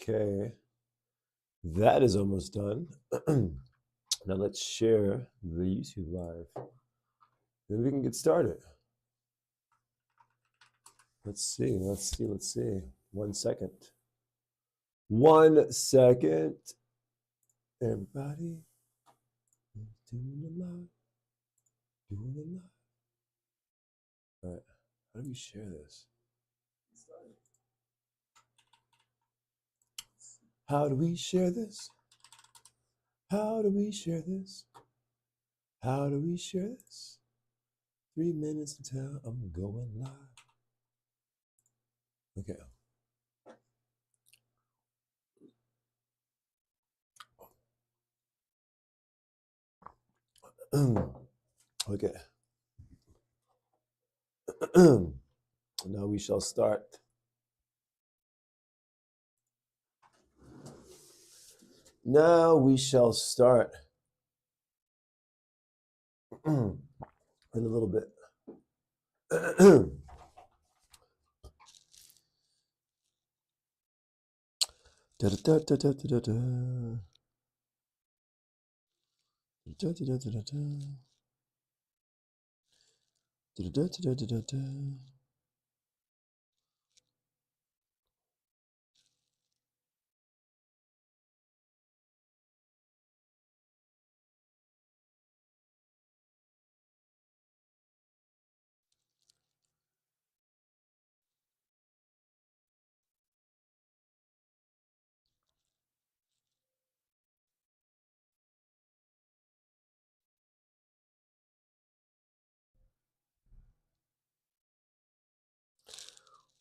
Okay, that is almost done. Now let's share the YouTube live. Then we can get started. Let's see. 1 second. 1 second. Everybody doing a lot. All right. How do we share this? How do we share this? How do we share this? How do we share this? 3 minutes until I'm going live. Okay. Okay. Now we shall start. Now we shall start in a little bit. Da, da, da, da, da, da, da. Da, da, da, da, da, da. Da, da, da, da, da, da.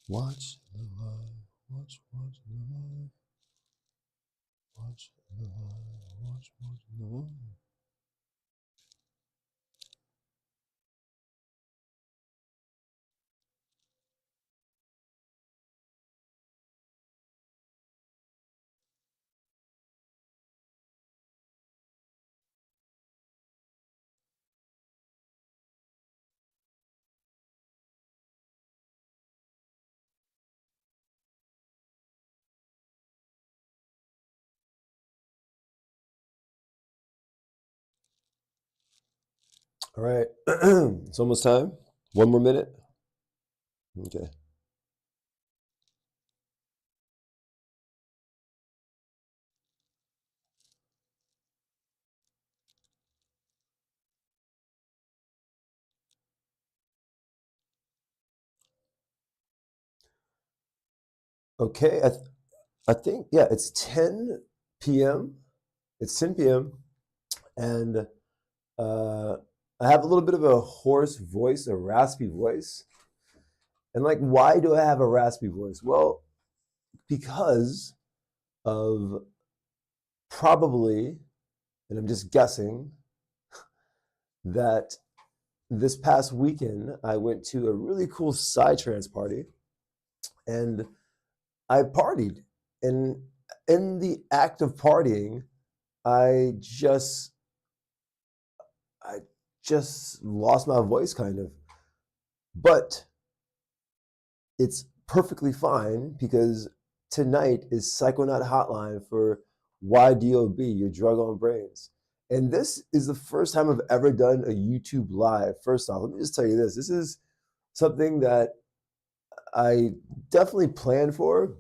Watch the live, watch the live, watch the live, watch the live. All right, it's almost time. 1 more minute. Okay. Okay, I think, yeah, it's 10 p.m. It's 10 p.m. And I have a little bit of a hoarse voice, a raspy voice. And like, why do I have a raspy voice? Well, because of probably, and I'm just guessing, that this past weekend I went to a really cool psytrance party and I partied. And in the act of partying, I just I just lost my voice kind of. But it's perfectly fine because tonight is Psychonaut Hotline for YDOB, your drug on brains. And this is the first time I've ever done a YouTube live. First off, let me just tell you this. This is something that I definitely planned for.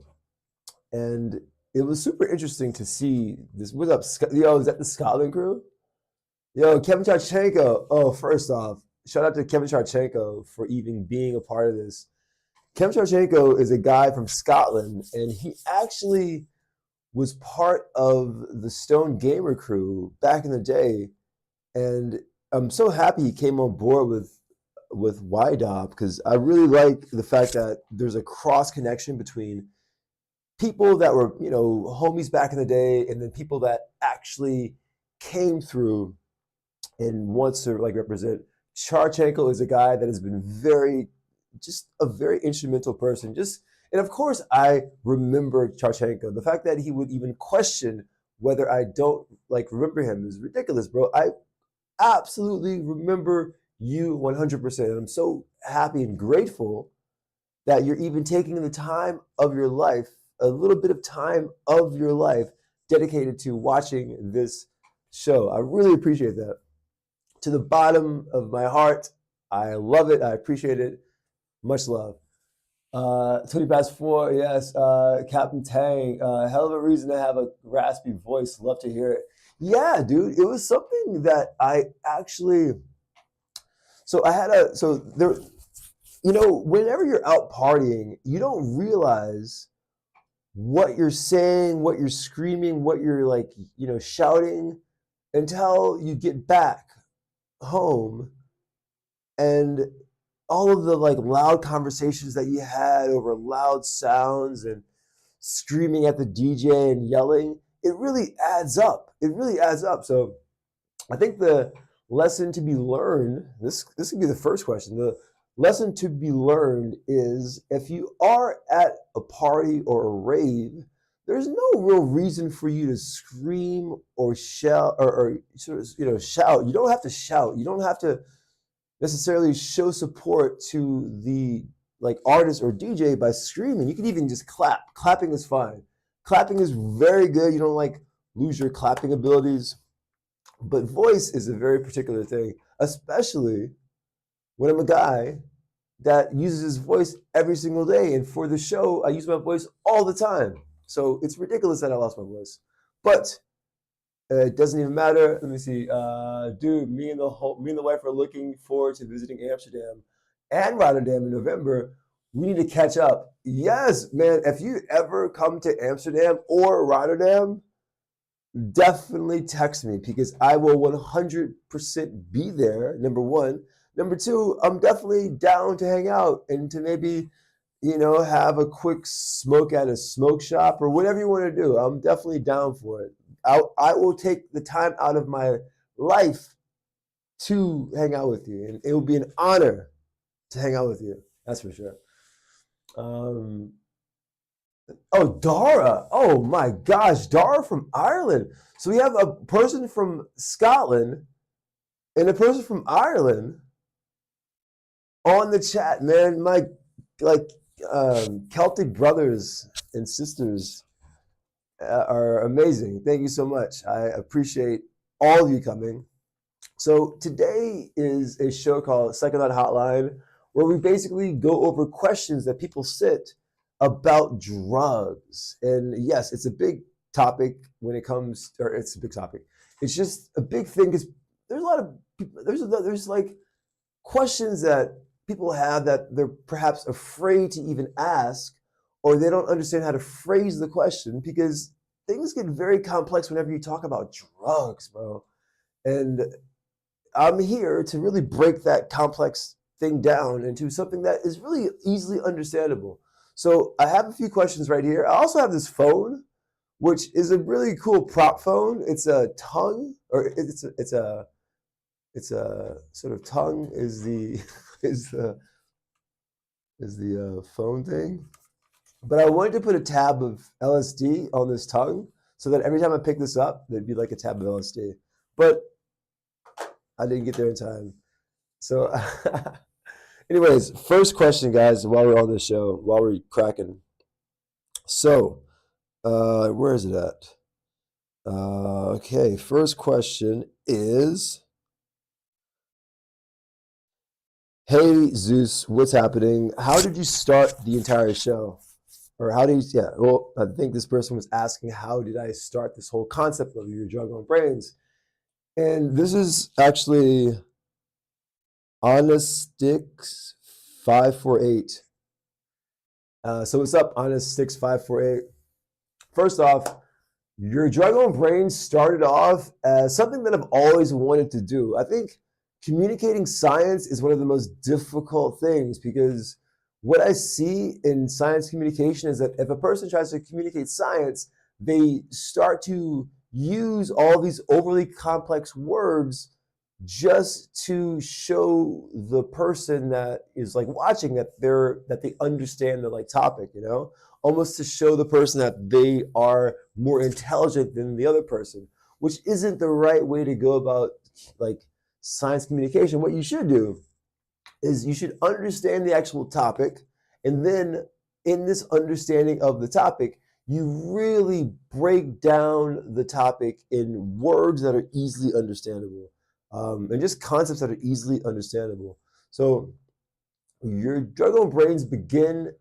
And it was super interesting to see this. What's up? Yo, is that the Scotland crew? Yo, Kevin Charchenko. Oh, first off, shout out to Kevin Charchenko for even being a part of this. Kevin Charchenko is a guy from Scotland, and he actually was part of the Stone Gamer crew back in the day. And I'm so happy he came on board with YDOB because I really like the fact that there's a cross connection between people that were, homies back in the day, and then people that actually came through and wants to like represent. Charchenko is a guy that has been just a very instrumental person. And of course, I remember Charchenko. The fact that he would even question whether I don't like remember him is ridiculous, bro. I absolutely remember you 100%. And I'm so happy and grateful that you're even taking the time of your life a little bit of time of your life dedicated to watching this show. I really appreciate that. To the bottom of my heart, I love it. I appreciate it. Much love. 20 past 4, yes. Captain Tang, hell of a reason to have a raspy voice. Love to hear it. Yeah, dude, it was something that I actually. So I had a. So there, whenever you're out partying, you don't realize what you're saying, what you're screaming, what you're like, shouting until you get back home and all of the like loud conversations that you had over loud sounds and screaming at the DJ and yelling, it really adds up. It really adds up. So I think the lesson to be learned, this could be the first question. The lesson to be learned is if you are at a party or a rave, there's no real reason for you to scream or shout or sort of, shout. You don't have to shout. You don't have to necessarily show support to the like artist or DJ by screaming. You can even just clap. Clapping is fine. Clapping is very good. You don't like lose your clapping abilities. But voice is a very particular thing, especially when I'm a guy that uses his voice every single day. And for the show, I use my voice all the time. So it's ridiculous that I lost my voice. But it doesn't even matter. Let me see. Dude, me and the wife are looking forward to visiting Amsterdam and Rotterdam in November. We need to catch up. Yes, man. If you ever come to Amsterdam or Rotterdam, definitely text me because I will 100% be there, number one. Number two, I'm definitely down to hang out and to maybe, have a quick smoke at a smoke shop or whatever you want to do. I'm definitely down for it. I will take the time out of my life to hang out with you. And it will be an honor to hang out with you. That's for sure. Dara. Oh my gosh, Dara from Ireland. So we have a person from Scotland and a person from Ireland on the chat, man. My Celtic brothers and sisters are amazing. Thank you so much. I appreciate all of you coming. So today is a show called Psychonaut Hotline, where we basically go over questions that people sit about drugs. And yes, it's a big topic when it comes, or it's a big topic. It's just a big thing because there's a lot of people, there's like questions that people have that they're perhaps afraid to even ask, or they don't understand how to phrase the question because things get very complex whenever you talk about drugs, bro. And I'm here to really break that complex thing down into something that is really easily understandable. So I have a few questions right here. I also have this phone, which is a really cool prop phone. It's a tongue, or it's a sort of tongue is the is the phone thing. But I wanted to put a tab of LSD on this tongue so that every time I pick this up, there'd be like a tab of LSD. But I didn't get there in time. So anyways, first question, guys, while we're on this show, while we're cracking. So, where is it at? Okay, first question is, hey, Zeus, what's happening? How did you start the entire show? Or how did you, well, I think this person was asking, how did I start this whole concept of your drug on brains? And this is actually Honest 548. So what's up, Honest 548? First off, your drug on brains started off as something that I've always wanted to do. I think communicating science is one of the most difficult things because what I see in science communication is that if a person tries to communicate science, they start to use all these overly complex words just to show the person that is like watching that they understand the like topic, almost to show the person that they are more intelligent than the other person, which isn't the right way to go about like science communication. What you should do is you should understand the actual topic, and then in this understanding of the topic, you really break down the topic in words that are easily understandable, and just concepts that are easily understandable. So your drug on brains begin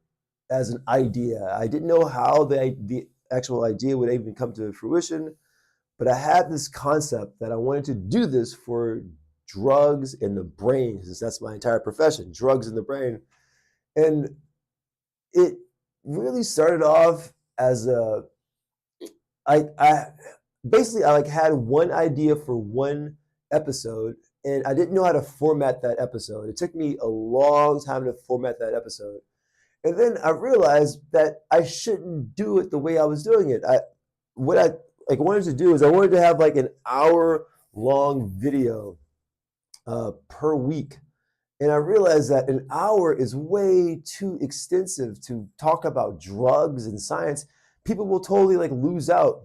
as an idea. I didn't know how the actual idea would even come to fruition, but I had this concept that I wanted to do this for drugs in the brain, since that's my entire profession, drugs in the brain. And it really started off as I basically I like had one idea for one episode, and I didn't know how to format that episode. It took me a long time to format that episode. And then I realized that I shouldn't do it the way I was doing it. What I like wanted to do is I wanted to have like an hour long video per week. And I realized that an hour is way too extensive to talk about drugs and science. People will totally like lose out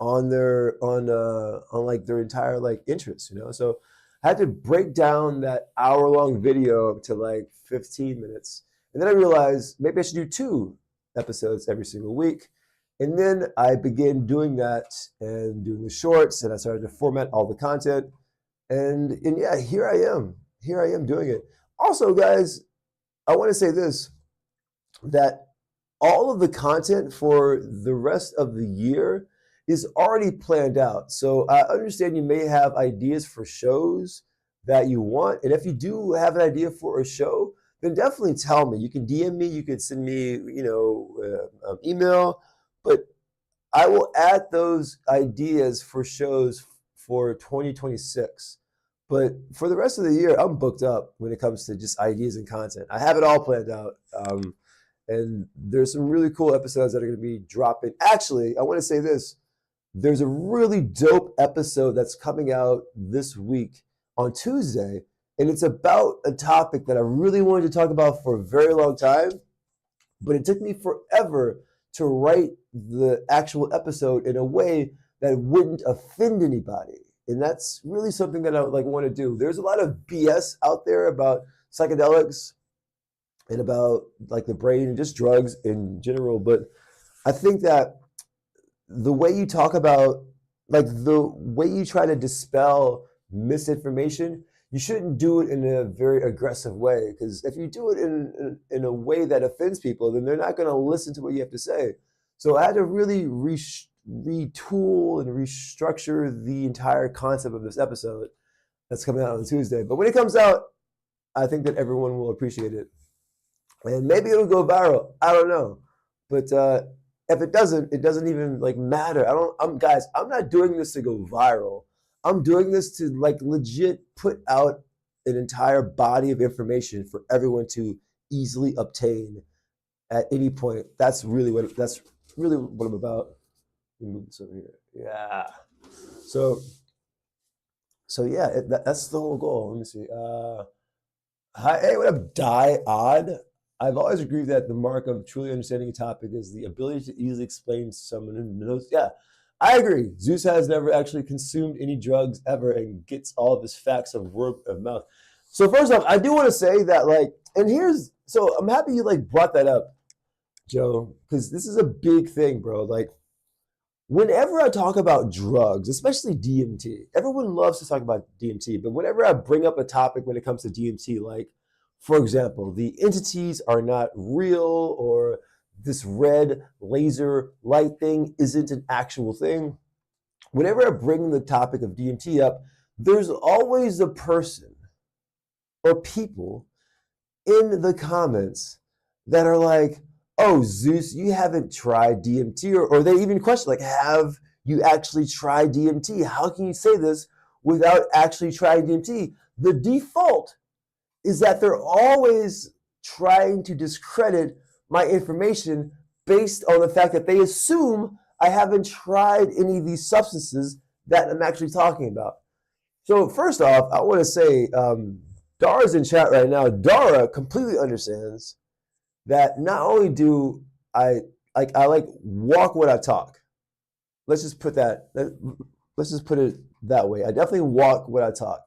on their on like their entire like interest, you know. So I had to break down that hour long video to like 15 minutes. And then I realized maybe I should do 2 episodes every single week. And then I began doing that and doing the shorts, and I started to format all the content. And yeah, here I am. Here I am doing it. Also, guys, I want to say this, that all of the content for the rest of the year is already planned out. So I understand you may have ideas for shows that you want. And if you do have an idea for a show, then definitely tell me. You can DM me, you can send me, email, but I will add those ideas for shows for 2026. But for the rest of the year, I'm booked up when it comes to just ideas and content. I have it all planned out. And there's some really cool episodes that are going to be dropping. Actually, I want to say this. There's a really dope episode that's coming out this week on Tuesday, and it's about a topic that I really wanted to talk about for a very long time, but it took me forever to write the actual episode in a way that wouldn't offend anybody. And that's really something that I like want to do. There's a lot of BS out there about psychedelics and about like the brain and just drugs in general. But I think that the way you talk about, like the way you try to dispel misinformation, you shouldn't do it in a very aggressive way. Because if you do it in a way that offends people, then they're not going to listen to what you have to say. So I had to really retool and restructure the entire concept of this episode that's coming out on Tuesday. But when it comes out, I think that everyone will appreciate it. And maybe it'll go viral. I don't know. But if it doesn't even like matter. I'm not doing this to go viral. I'm doing this to like legit put out an entire body of information for everyone to easily obtain at any point. That's really what I'm about. Let me move this over here. Yeah. So yeah, that's the whole goal. Let me see. Hi, hey, what up, Die Odd? I've always agreed that the mark of truly understanding a topic is the ability to easily explain to someone who knows. Yeah, I agree. Zeus has never actually consumed any drugs ever and gets all of his facts of word of mouth. So first off, I do want to say that so I'm happy you like brought that up, Joe, because this is a big thing, bro. Like whenever I talk about drugs, especially DMT, everyone loves to talk about DMT, but whenever I bring up a topic when it comes to DMT, like for example, the entities are not real, or this red laser light thing isn't an actual thing. Whenever I bring the topic of DMT up, there's always a person or people in the comments that are like, oh, Zeus, you haven't tried DMT, or they even question, like, have you actually tried DMT? How can you say this without actually trying DMT? The default is that they're always trying to discredit my information based on the fact that they assume I haven't tried any of these substances that I'm actually talking about. So first off, I want to say, Dara's in chat right now. Dara completely understands that not only do I walk what I talk. Let's just put it that way. I definitely walk what I talk.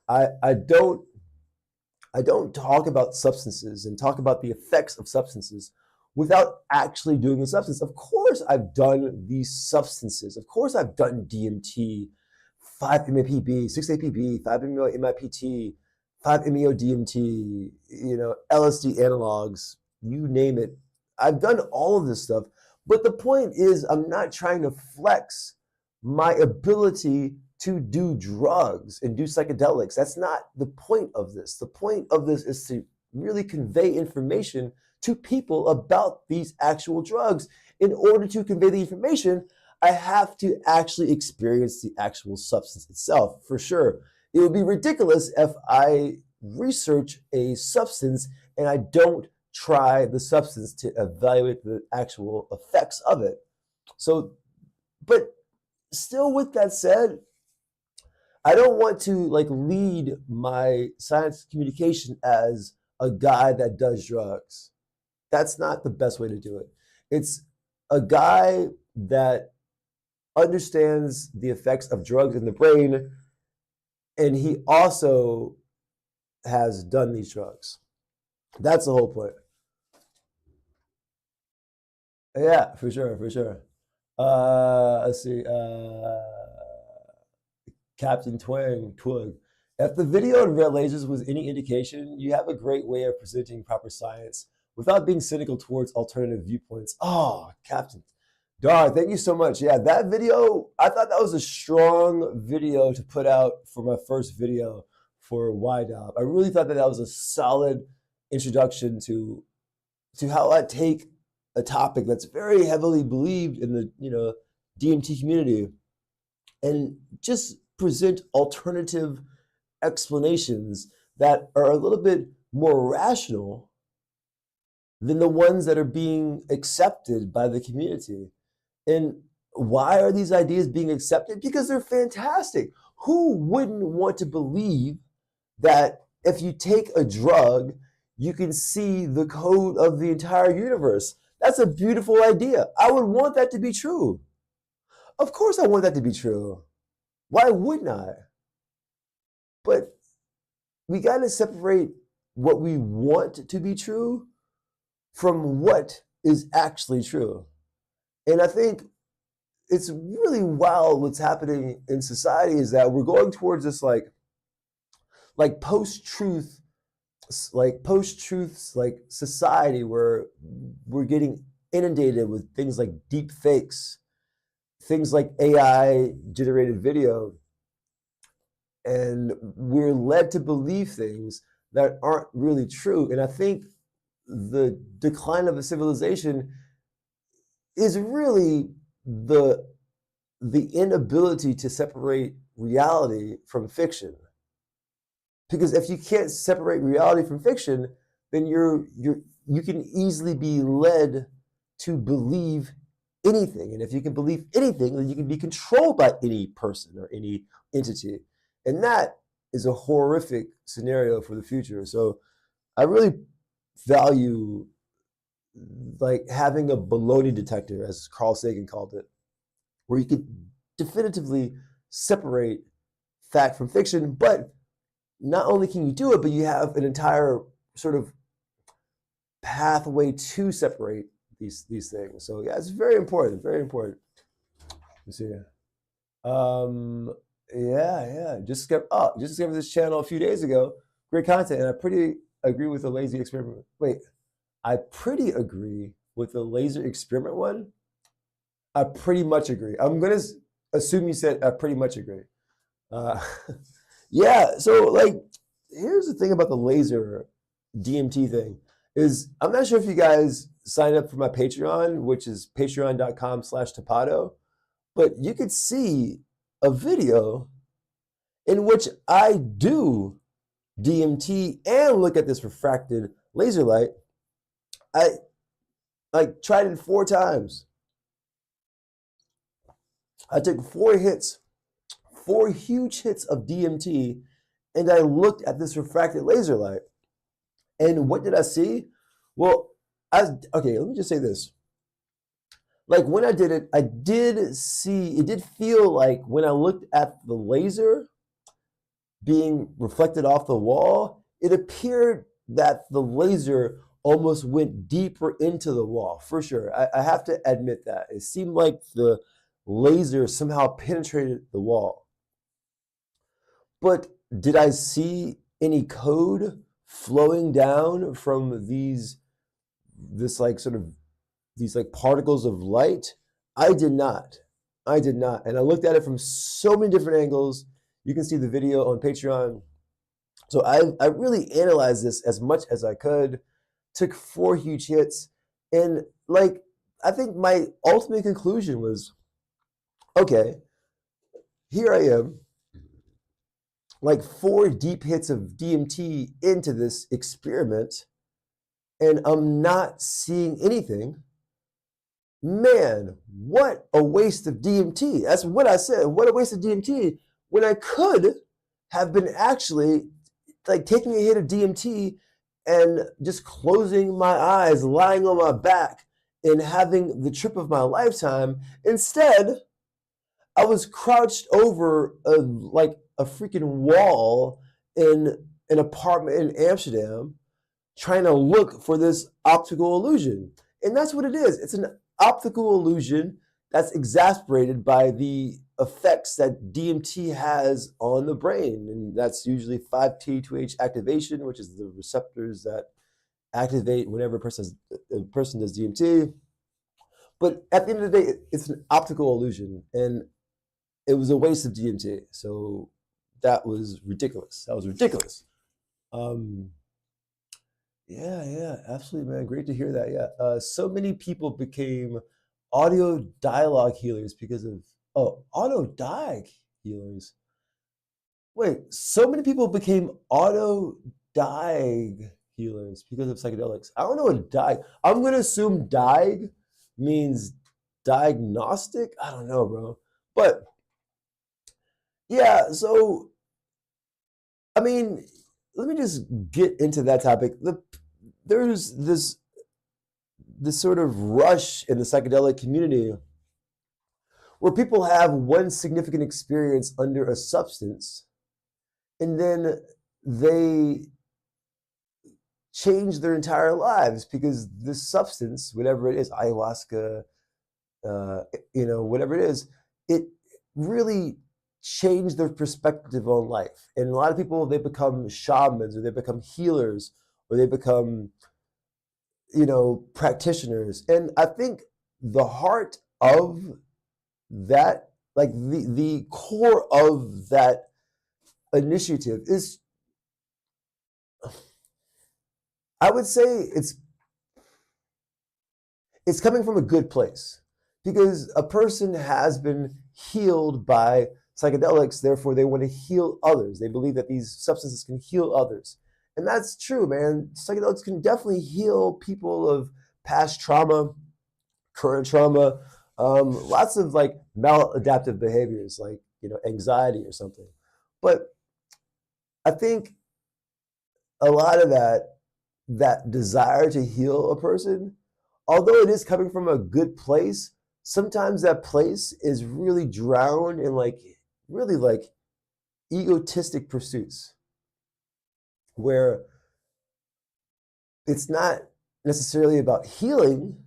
I don't talk about substances and talk about the effects of substances without actually doing the substance. Of course, I've done these substances. Of course, I've done DMT, 5-MeO-PB, 6-APB, 5-MeO-MIPT, 5-MeO-DMT, LSD analogs, you name it. I've done all of this stuff. But the point is, I'm not trying to flex my ability to do drugs and do psychedelics. That's not the point of this. The point of this is to really convey information to people about these actual drugs. In order to convey the information, I have to actually experience the actual substance itself, for sure. It would be ridiculous if I research a substance and I don't try the substance to evaluate the actual effects of it. So, but still, with that said, I don't want to lead my science communication as a guy that does drugs. That's not the best way to do it. It's a guy that understands the effects of drugs in the brain, and he also has done these drugs. That's the whole point. Yeah, for sure, for sure. Let's see. Captain Twig. If the video on red lasers was any indication, you have a great way of presenting proper science without being cynical towards alternative viewpoints. Oh, Captain. Dog, thank you so much. Yeah, that video, I thought that was a strong video to put out for my first video for YDOB. I really thought that that was a solid introduction to how I take a topic that's very heavily believed in the DMT community and just present alternative explanations that are a little bit more rational than the ones that are being accepted by the community. And why are these ideas being accepted? Because they're fantastic. Who wouldn't want to believe that if you take a drug, you can see the code of the entire universe? That's a beautiful idea. I would want that to be true. Of course I want that to be true. Why wouldn't I? But we got to separate what we want to be true from what is actually true. And I think it's really wild what's happening in society is that we're going towards this like post-truth society where we're getting inundated with things like deep fakes, things like AI generated video, and we're led to believe things that aren't really true. And I think the decline of a civilization is really the inability to separate reality from fiction. Because if you can't separate reality from fiction, then you can easily be led to believe anything. And if you can believe anything, then you can be controlled by any person or any entity. And that is a horrific scenario for the future. So I really value having a baloney detector, as Carl Sagan called it, where you could definitively separate fact from fiction. But not only can you do it, but you have an entire sort of pathway to separate these things. So yeah, it's very important, very important. Let's see here. Yeah. Just discovered this channel a few days ago. Great content, and I pretty agree with the lazy experiment. Wait, I pretty agree with the laser experiment one. I pretty much agree. I'm gonna assume you said I pretty much agree. Yeah. So here's the thing about the laser DMT thing is I'm not sure if you guys signed up for my Patreon, which is patreon.com/Tapado, but you could see a video in which I do DMT and look at this refracted laser light. I tried it 4 times. I took 4 huge hits of DMT, and I looked at this refracted laser light. And what did I see? Well, okay, let me just say this. When I did it, I did see, it did feel like when I looked at the laser being reflected off the wall, it appeared that the laser almost went deeper into the wall, for sure. I have to admit that. It seemed like the laser somehow penetrated the wall. But did I see any code flowing down from this like sort of these like particles of light? I did not. I did not. And I looked at it from so many different angles. You can see the video on Patreon. So I really analyzed this as much as I could, took 4 huge hits, and like I think my ultimate conclusion was, okay, here I am, like 4 deep hits of DMT into this experiment, and I'm not seeing anything. Man, what a waste of DMT. That's what I said. What a waste of DMT, when I could have been actually like taking a hit of DMT and just closing my eyes, lying on my back, and having the trip of my lifetime. Instead, I was crouched over like a freaking wall in an apartment in Amsterdam, trying to look for this optical illusion. And that's what it is. It's an optical illusion that's exasperated by the effects that DMT has on the brain. And that's usually 5-TH activation, which is the receptors that activate whenever a person does DMT. But at the end of the day, it's an optical illusion. And it was a waste of DMT. So that was ridiculous. That was ridiculous. Yeah, absolutely, man. Great to hear that. Yeah. So many people became audio dialogue healers because of, auto diag healers. Wait, so many people became auto diag healers because of psychedelics. I don't know what diag, I'm going to assume diag means diagnostic. I don't know, bro. But yeah, so, I mean, let me just get into that topic. There's this sort of rush in the psychedelic community where people have one significant experience under a substance, and then they change their entire lives because this substance, whatever it is, ayahuasca, whatever it is, it really changed their perspective on life. And a lot of people, they become shamans, or they become healers, or they become, practitioners. And I think the heart of that, like the core of that initiative is, I would say it's coming from a good place, because a person has been healed by psychedelics, therefore they want to heal others. They believe that these substances can heal others. And that's true, man. Psychedelics can definitely heal people of past trauma, current trauma, lots of like maladaptive behaviors, like, anxiety or something. But I think a lot of that desire to heal a person, although it is coming from a good place, sometimes that place is really drowned in really egotistic pursuits, where it's not necessarily about healing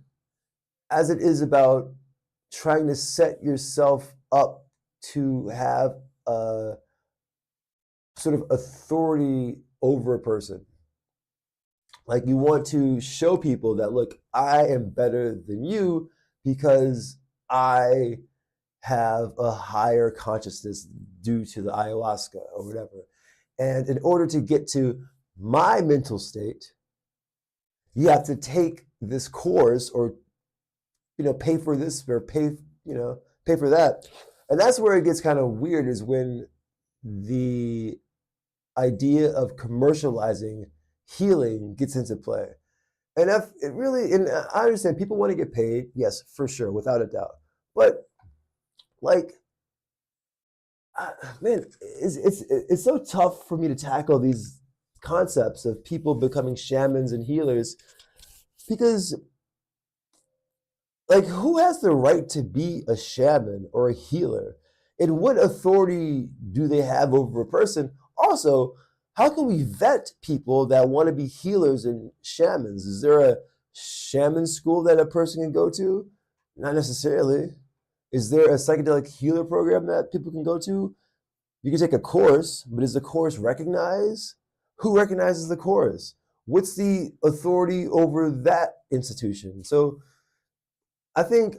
as it is about trying to set yourself up to have a sort of authority over a person. Like, you want to show people that, look, I am better than you because I have a higher consciousness due to the ayahuasca or whatever. And in order to get to my mental state, you have to take this course, or, pay for this, or pay for that. And that's where it gets kind of weird, is when the idea of commercializing healing gets into play. And if it really, and I understand people want to get paid, yes, for sure, without a doubt. But like, man, it's so tough for me to tackle these concepts of people becoming shamans and healers, because, like, who has the right to be a shaman or a healer? And what authority do they have over a person? Also, how can we vet people that want to be healers and shamans? Is there a shaman school that a person can go to? Not necessarily. Is there a psychedelic healer program that people can go to? You can take a course, but is the course recognized? Who recognizes the course? What's the authority over that institution? So I think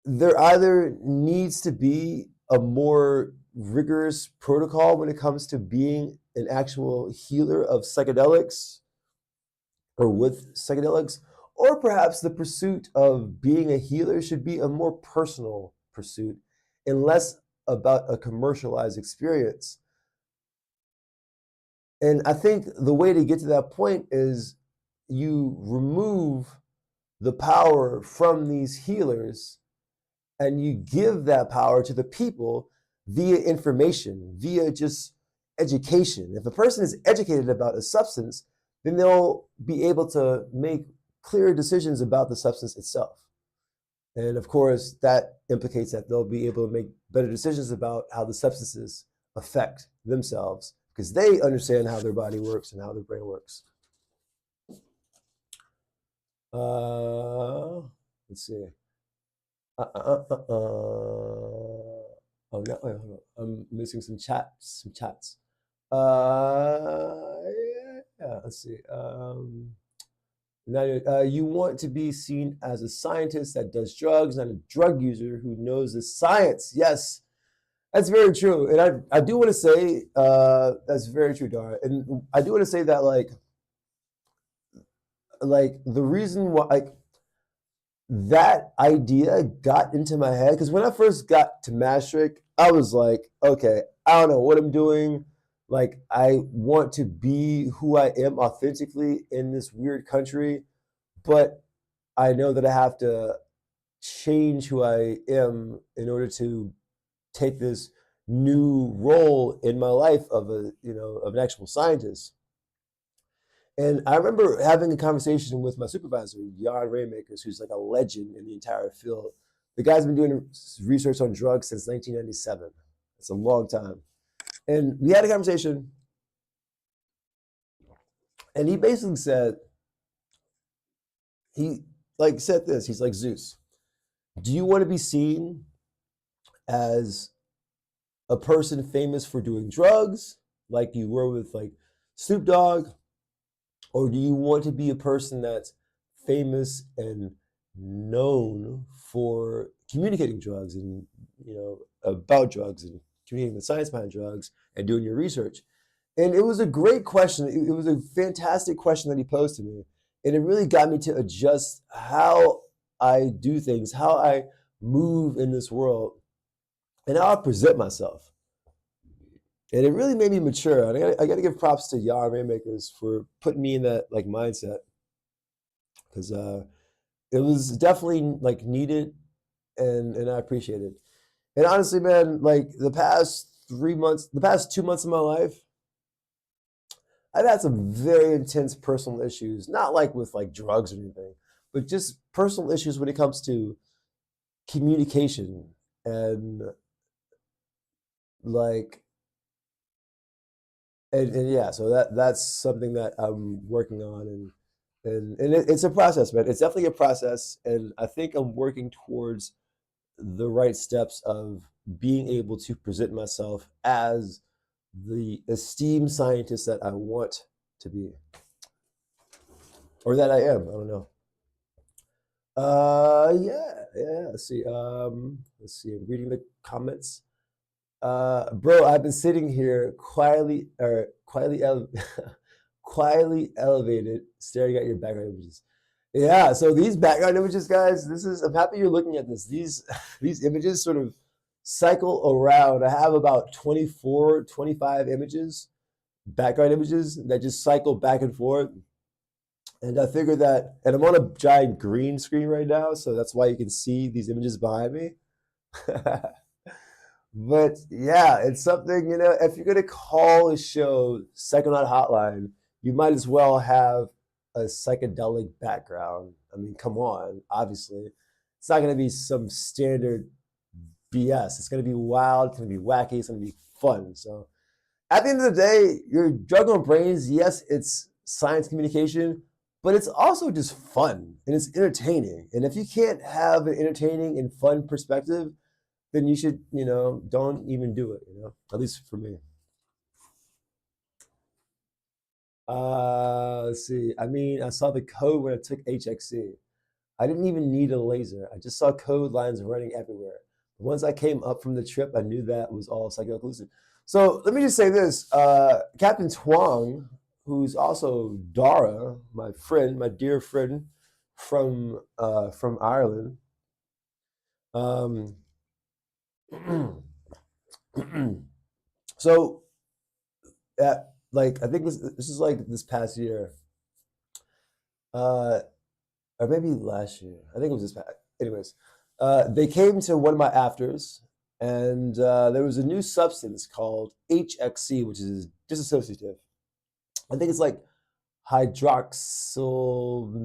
there either needs to be a more rigorous protocol when it comes to being an actual healer of psychedelics or with psychedelics, or perhaps the pursuit of being a healer should be a more personal pursuit and less about a commercialized experience. And I think the way to get to that point is you remove the power from these healers and you give that power to the people via information, via just education. If a person is educated about a substance, then they'll be able to make clear decisions about the substance itself. And of course, that implicates that they'll be able to make better decisions about how the substances affect themselves because they understand how their body works and how their brain works. Let's see. Oh no, wait, hold on. I'm missing some chats. Yeah, let's see. Now, you want to be seen as a scientist that does drugs, not a drug user who knows the science. Yes, that's very true. And I do want to say that's very true, Dara. And I do want to say that like the reason why that idea got into my head because when I first got to Maastricht, I was like, okay, I don't know what I'm doing. Like, I want to be who I am authentically in this weird country, but I know that I have to change who I am in order to take this new role in my life of of an actual scientist. And I remember having a conversation with my supervisor, Jan Raymakers, who's like a legend in the entire field. The guy's been doing research on drugs since 1997. It's a long time. And we had a conversation, and he basically said, he like said this, he's like, Zeus, do you want to be seen as a person famous for doing drugs, like you were with like Snoop Dogg? Or do you want to be a person that's famous and known for communicating drugs and, about drugs and communicating the science behind drugs and doing your research? And it was a great question. It was a fantastic question that he posed to me. And it really got me to adjust how I do things, how I move in this world, and how I present myself. And it really made me mature. And I got to give props to Yar Rainmakers for putting me in that like mindset because it was definitely like needed, and I appreciate it. And honestly, man, like the past 3 months, the past 2 months of my life, I've had some very intense personal issues. Not like with like drugs or anything, but just personal issues when it comes to communication and like and yeah, so that's something that I'm working on, and it's a process, man. It's definitely a process, and I think I'm working towards the right steps of being able to present myself as the esteemed scientist that I want to be, or that I am. I don't know. Yeah. Let's see. I'm reading the comments. Bro, I've been sitting here quietly elevated, staring at your background images. Yeah, so these background images, guys, I'm happy you're looking at this. These these images sort of cycle around. I have about 24, 25 images, background images that just cycle back and forth. And I figured that, and I'm on a giant green screen right now, so that's why you can see these images behind me. But yeah, it's something, if you're going to call a show Psychonaut Hotline, you might as well have a psychedelic background. I mean, come on, obviously. It's not going to be some standard BS. It's going to be wild, it's going to be wacky, it's going to be fun. So at the end of the day, you're juggling brains. Yes, it's science communication, but it's also just fun and it's entertaining. And if you can't have an entertaining and fun perspective, then you should, don't even do it, at least for me. Let's see. I mean, I saw the code when I took HXC. I didn't even need a laser. I just saw code lines running everywhere. Once I came up from the trip, I knew that was all psychedelic lucid. So let me just say this. Captain Twang, who's also Dara, my friend, my dear friend from Ireland. Um, so I think this is like this past year, or maybe last year. I think it was this past. Anyways, they came to one of my afters, and there was a new substance called HXC, which is dissociative. I think it's like hydroxyl.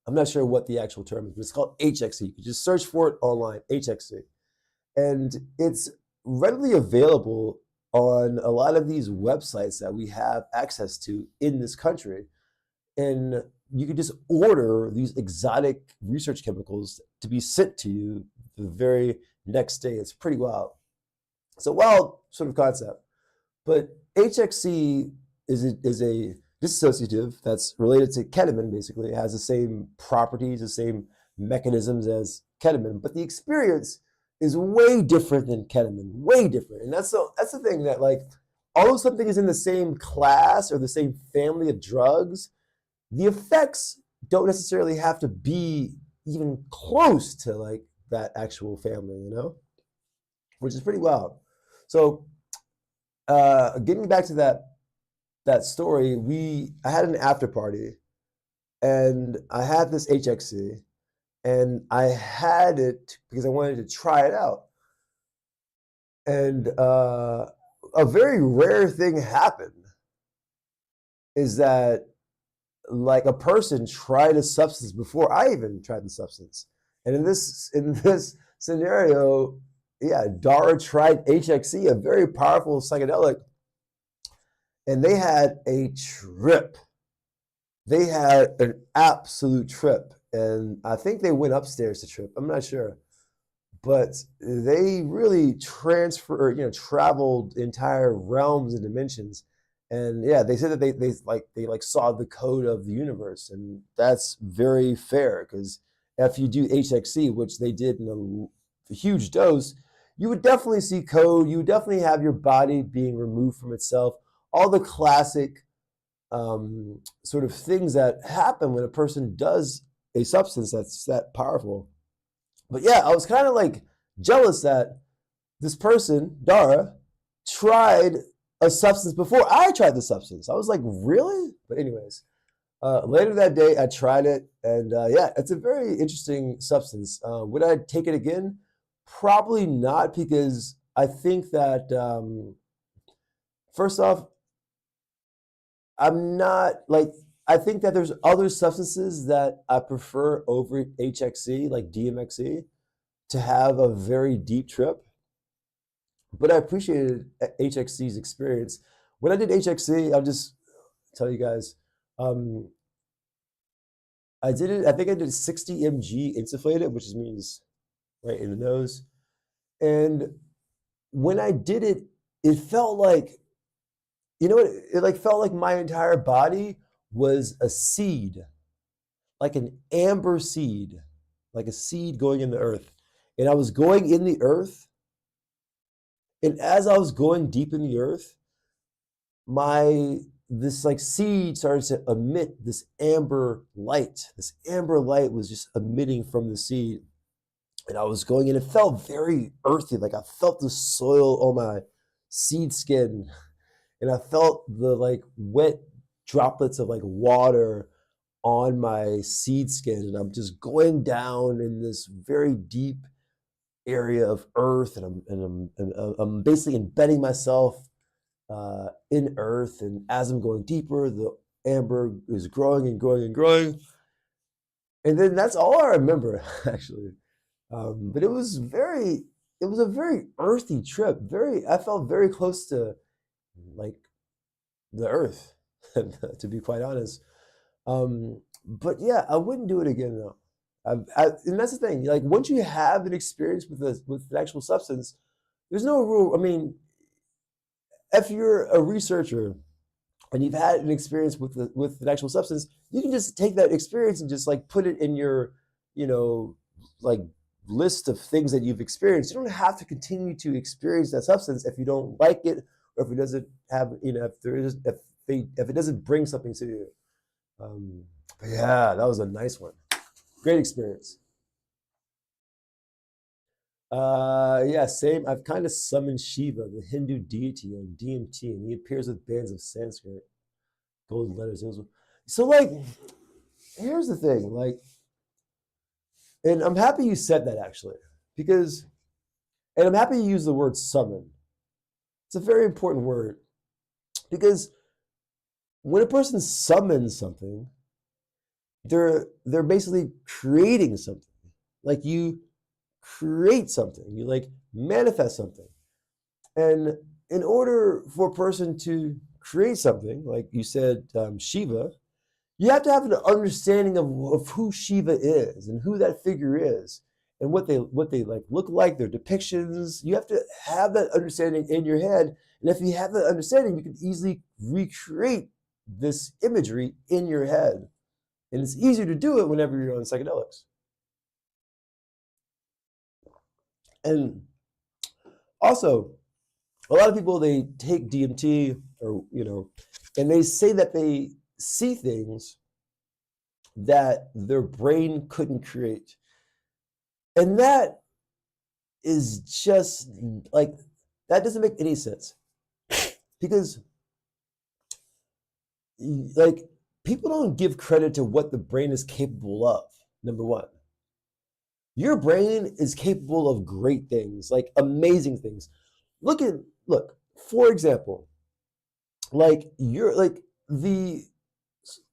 I'm not sure what the actual term is, but it's called HXC. You can just search for it online, HXC, and it's readily available on a lot of these websites that we have access to in this country. And you can just order these exotic research chemicals to be sent to you the very next day. It's pretty wild. It's a wild sort of concept. But HXC is a dissociative that's related to ketamine, basically. It has the same properties, the same mechanisms as ketamine. But the experience is way different than ketamine, way different. And that's the thing that, like, although something is in the same class or the same family of drugs, the effects don't necessarily have to be even close to like that actual family, which is pretty wild. So getting back to that story, I had an after party and I had this HXC and I had it because I wanted to try it out. And a very rare thing happened is that like a person tried a substance before I even tried the substance. And in this scenario, yeah, Dara tried HXC, a very powerful psychedelic, and they had a trip. They had an absolute trip. And I think they went upstairs to trip. I'm not sure. But they really traveled entire realms and dimensions. And yeah, they said that they saw the code of the universe, and that's very fair because if you do HXC, which they did in a huge dose, you would definitely see code. You would definitely have your body being removed from itself. All the classic sort of things that happen when a person does a substance that's that powerful. But yeah, I was kind of like jealous that this person, Dara, tried a substance before I tried the substance. I was like, really? But anyways, later that day, I tried it. And yeah, it's a very interesting substance. Would I take it again? Probably not, because I think that, first off, I think that there's other substances that I prefer over HXC, like DMXC, to have a very deep trip. But I appreciated HXC's experience. When I did HXC, I'll just tell you guys, I think I did 60 mg insufflated, which means right in the nose. And when I did it, it felt like, it like felt like my entire body was a seed, like an amber seed, like a seed going in the earth. And I was going in the earth. And as I was going deep in the earth, this like seed started to emit this amber light. This amber light was just emitting from the seed. And I was going in, it felt very earthy. Like I felt the soil on my seed skin. And I felt the like wet droplets of like water on my seed skin. And I'm just going down in this very deep area of earth, and I'm basically embedding myself in earth. And as I'm going deeper, the amber is growing and growing and growing. And then that's all I remember, actually. But it was a very earthy trip. I felt very close to like the earth, to be quite honest. But yeah, I wouldn't do it again though. And that's the thing. Like once you have an experience with an actual substance, there's no rule. I mean, if you're a researcher and you've had an experience with an actual substance, you can just take that experience and just like put it in your, you know, like list of things that you've experienced. You don't have to continue to experience that substance if you don't like it or if it doesn't have, you know, if it doesn't bring something to you. But yeah, that was a nice one. Great experience. Yeah, same. I've kind of summoned Shiva, the Hindu deity, on DMT, and he appears with bands of Sanskrit, golden letters. So, like, here's the thing, like, and I'm happy you said that actually, because, and I'm happy you used the word summon. It's a very important word because when a person summons something, they're basically creating something. Like you create something, you like manifest something. And in order for a person to create something, like you said, Shiva, you have to have an understanding of who Shiva is and who that figure is and what they like look like, their depictions. You have to have that understanding in your head. And if you have that understanding, you can easily recreate this imagery in your head. And it's easier to do it whenever you're on psychedelics. And also, a lot of people they take DMT or and they say that they see things that their brain couldn't create. And that is just like that doesn't make any sense. Because like people don't give credit to what the brain is capable of. Number one, your brain is capable of great things, like amazing things. Look, for example, like you're like the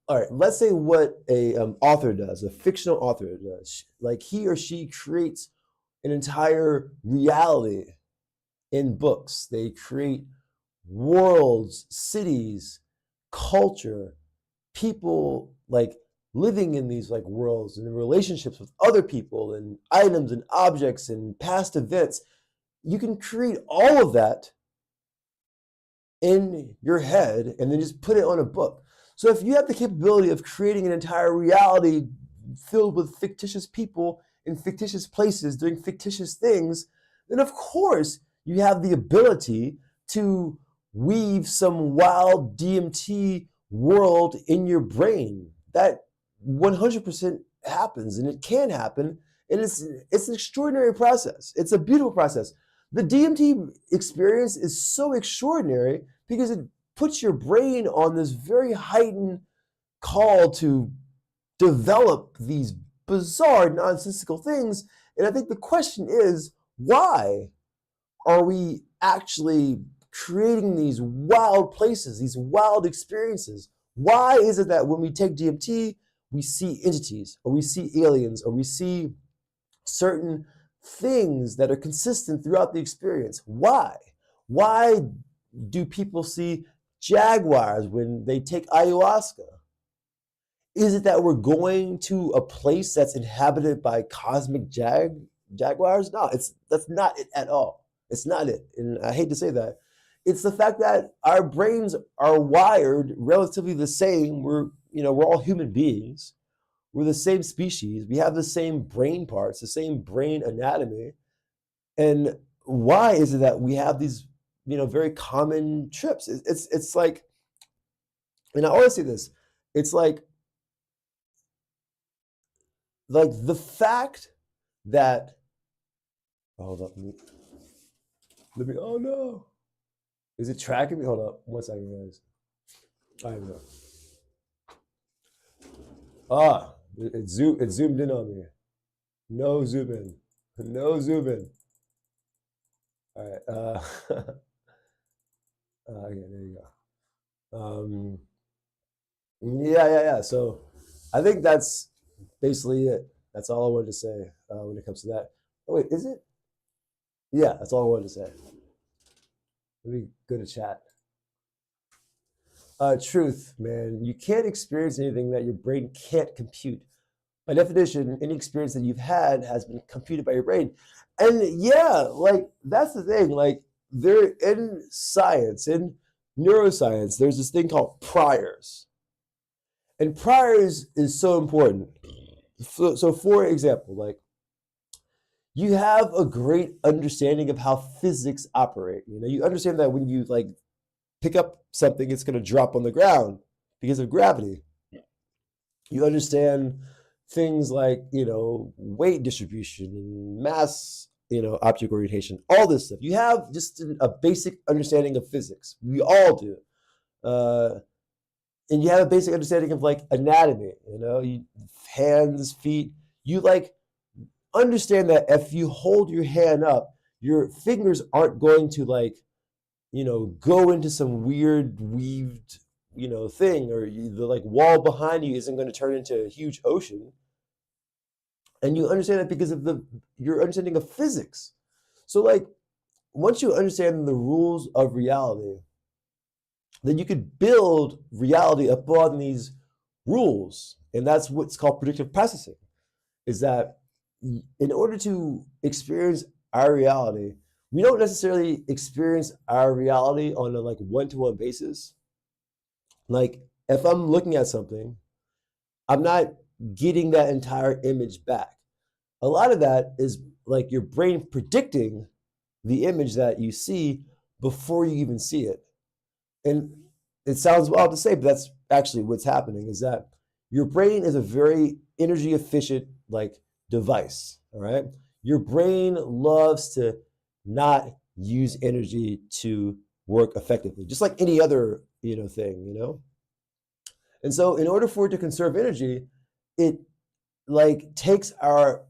all right, let's say what a author does, a fictional author does. Like he or she creates an entire reality in books. They create worlds, cities, culture, people like living in these like worlds and relationships with other people and items and objects and past events. You can create all of that in your head and then just put it on a book. So if you have the capability of creating an entire reality filled with fictitious people in fictitious places doing fictitious things, then of course you have the ability to weave some wild DMT world in your brain. That 100% happens and it can happen. And it's an extraordinary process. It's a beautiful process. The DMT experience is so extraordinary because it puts your brain on this very heightened call to develop these bizarre, nonsensical things. And I think the question is, why are we actually creating these wild places, these wild experiences? Why is it that when we take DMT, we see entities, or we see aliens, or we see certain things that are consistent throughout the experience? Why? Why do people see jaguars when they take ayahuasca? Is it that we're going to a place that's inhabited by cosmic jaguars? No, that's not it at all. It's not it. And I hate to say that. It's the fact that our brains are wired relatively the same. We're all human beings. We're the same species. We have the same brain parts, the same brain anatomy. And why is it that we have these, very common trips? It's like, and I always say this, it's like the fact that, hold up, oh no, is it tracking me? Hold up, 1 second, guys. All right, no. It zoomed in on me. No zoom in. No zoom in. All right. Okay, there you go. Yeah. So I think that's basically it. That's all I wanted to say when it comes to that. Oh, wait, is it? Yeah, that's all I wanted to say. Let me go to chat. Truth, man. You can't experience anything that your brain can't compute. By definition, any experience that you've had has been computed by your brain. And yeah, like that's the thing. Like there in science, in neuroscience, there's this thing called priors. And priors is so important. So for example, like you have a great understanding of how physics operate. You know, you understand that when you like pick up something, it's going to drop on the ground because of gravity. You understand things like, weight distribution and mass, object orientation, all this stuff. You have just a basic understanding of physics. We all do. Uh, and you have a basic understanding of like anatomy, hands, feet. You like understand that if you hold your hand up, your fingers aren't going to like, go into some weird weaved, thing, or the like wall behind you isn't going to turn into a huge ocean. And you understand that because of your understanding of physics. So like once you understand the rules of reality, then you could build reality upon these rules. And that's what's called predictive processing, is that in order to experience our reality, we don't necessarily experience our reality on a like one-to-one basis. Like if I'm looking at something, I'm not getting that entire image back. A lot of that is like your brain predicting the image that you see before you even see it. And it sounds wild to say, but that's actually what's happening, is that your brain is a very energy efficient like device. All right. Your brain loves to not use energy to work effectively, just like any other, thing. And so in order for it to conserve energy, it like takes our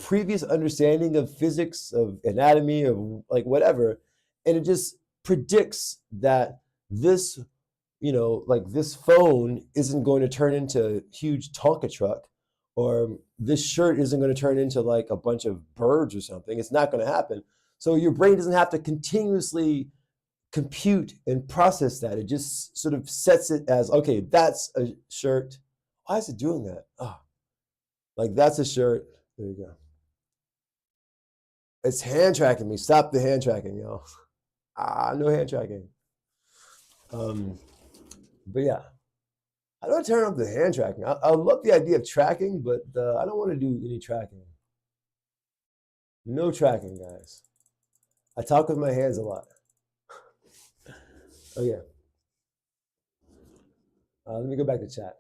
previous understanding of physics, of anatomy, of like whatever, and it just predicts that this, like this phone isn't going to turn into a huge Tonka truck, or this shirt isn't going to turn into like a bunch of birds or something. It's not going to happen. So your brain doesn't have to continuously compute and process that. It just sort of sets it as, okay, that's a shirt. Why is it doing that? Oh, like that's a shirt. There you go. It's hand tracking me. Stop the hand tracking, y'all. No hand tracking. But yeah, how do I turn off the hand tracking? I love the idea of tracking, but I don't want to do any tracking. No tracking, guys. I talk with my hands a lot. Oh yeah. Let me go back to chat.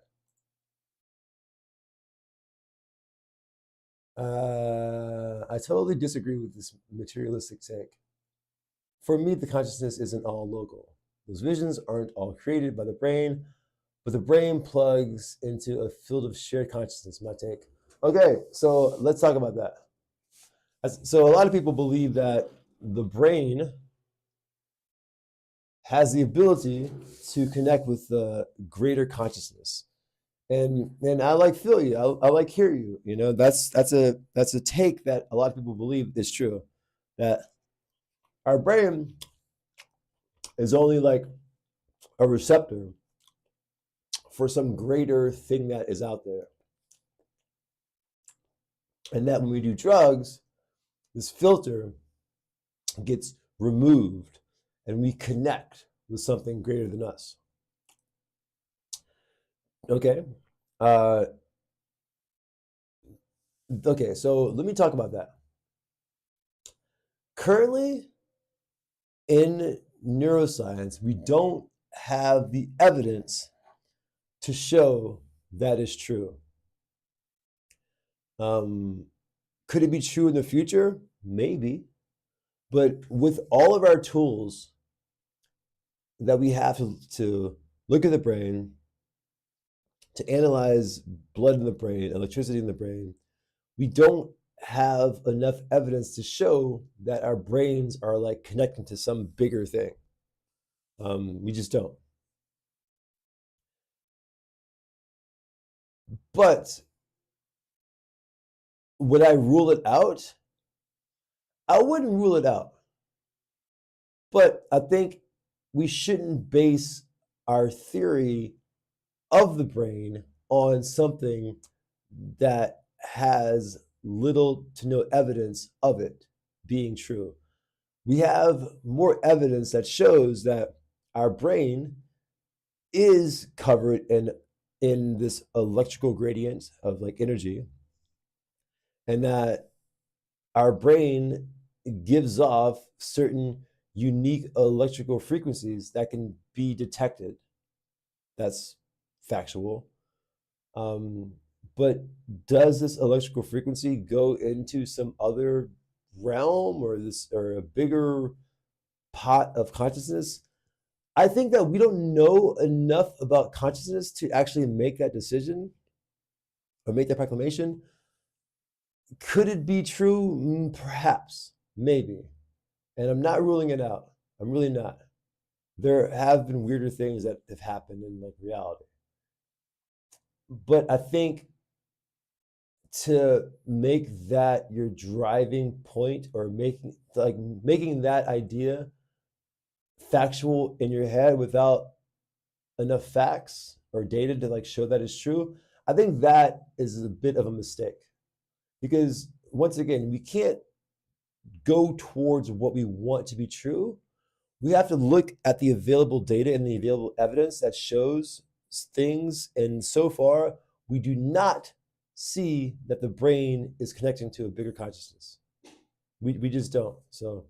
I totally disagree with this materialistic take. For me, the consciousness isn't all local. Those visions aren't all created by the brain, but the brain plugs into a field of shared consciousness, my take. Okay, so let's talk about that. So a lot of people believe that the brain has the ability to connect with the greater consciousness. And I like feel you. I like hear you. That's a take that a lot of people believe is true. That our brain is only like a receptor for some greater thing that is out there. And that when we do drugs, this filter gets removed and we connect with something greater than us. Okay. Uh, okay, so let me talk about that. Currently, in neuroscience, we don't have the evidence to show that is true. Could it be true in the future? Maybe. But with all of our tools that we have to look at the brain, to analyze blood in the brain, electricity in the brain, we don't have enough evidence to show that our brains are like connecting to some bigger thing. We just don't. But would I rule it out? I wouldn't rule it out. But I think we shouldn't base our theory of the brain on something that has little to no evidence of it being true. We have more evidence that shows that our brain is covered in this electrical gradient of like energy, and that our brain gives off certain unique electrical frequencies that can be detected. That's factual. Um, but does this electrical frequency go into some other realm or a bigger pot of consciousness? I think that we don't know enough about consciousness to actually make that decision or make that proclamation. Could it be true? Perhaps, maybe. And I'm not ruling it out. I'm really not. There have been weirder things that have happened in like reality. But I think to make that your driving point or making that idea factual in your head without enough facts or data to like show that it's true, I think that is a bit of a mistake. Because once again, we can't go towards what we want to be true. We have to look at the available data and the available evidence that shows things. And so far, we do not see that the brain is connecting to a bigger consciousness. We just don't. So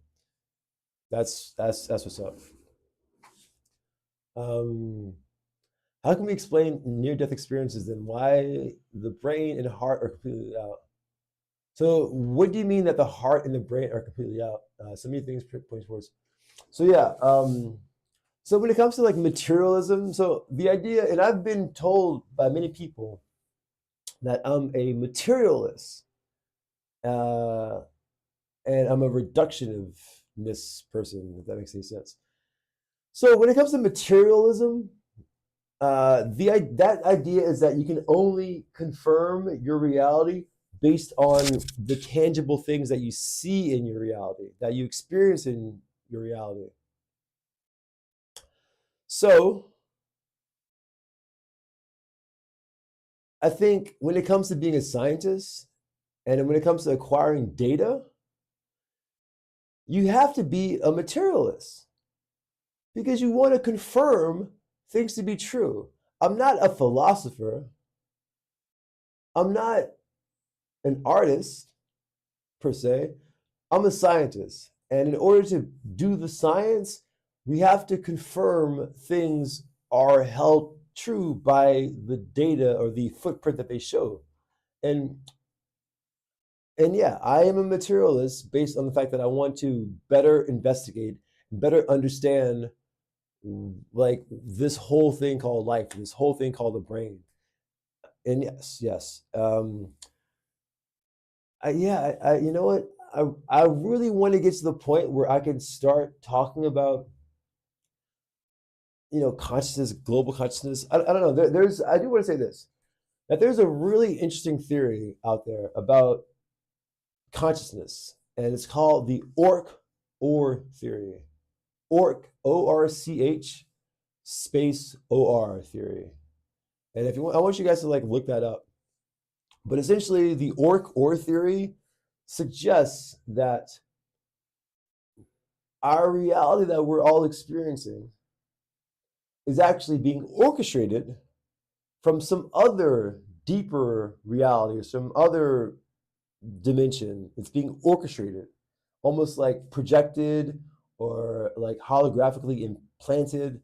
that's what's up. How can we explain near-death experiences then? Why the brain and heart are completely out? So what do you mean that the heart and the brain are completely out? So many things point towards. So yeah, so when it comes to like materialism, so the idea, and I've been told by many people that I'm a materialist, uh, and I'm a reductionist person, if that makes any sense. So when it comes to materialism, that idea is that you can only confirm your reality based on the tangible things that you see in your reality, that you experience in your reality. So I think when it comes to being a scientist and when it comes to acquiring data, you have to be a materialist because you want to confirm things to be true. I'm not a philosopher. I'm not an artist per se. I'm a scientist. And in order to do the science, we have to confirm things are held true by the data or the footprint that they show. And yeah, I am a materialist based on the fact that I want to better investigate, better understand like this whole thing called life, this whole thing called the brain. And yes. You know what? I really want to get to the point where I can start talking about, consciousness, global consciousness. I don't know. I do want to say this, that there's a really interesting theory out there about consciousness, and it's called the OR theory. ORC, ORCH space OR theory. And if you want, I want you guys to like look that up. But essentially, the OR theory suggests that our reality that we're all experiencing is actually being orchestrated from some other deeper reality or some other dimension. It's being orchestrated, almost like projected or like holographically implanted.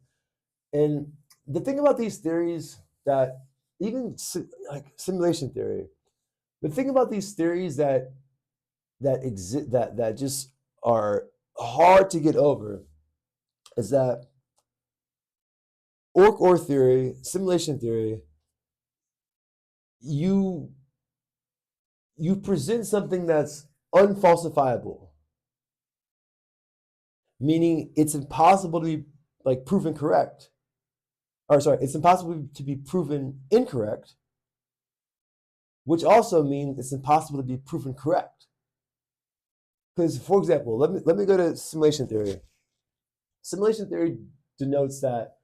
And the thing about these theories that even like simulation theory, the thing about these theories that exist that just are hard to get over is that OR theory, simulation theory, you present something that's unfalsifiable, meaning it's impossible to be like proven correct. Or sorry, it's impossible to be proven incorrect, which also means it's impossible to be proven correct. Because, for example, let me go to simulation theory. Simulation theory denotes that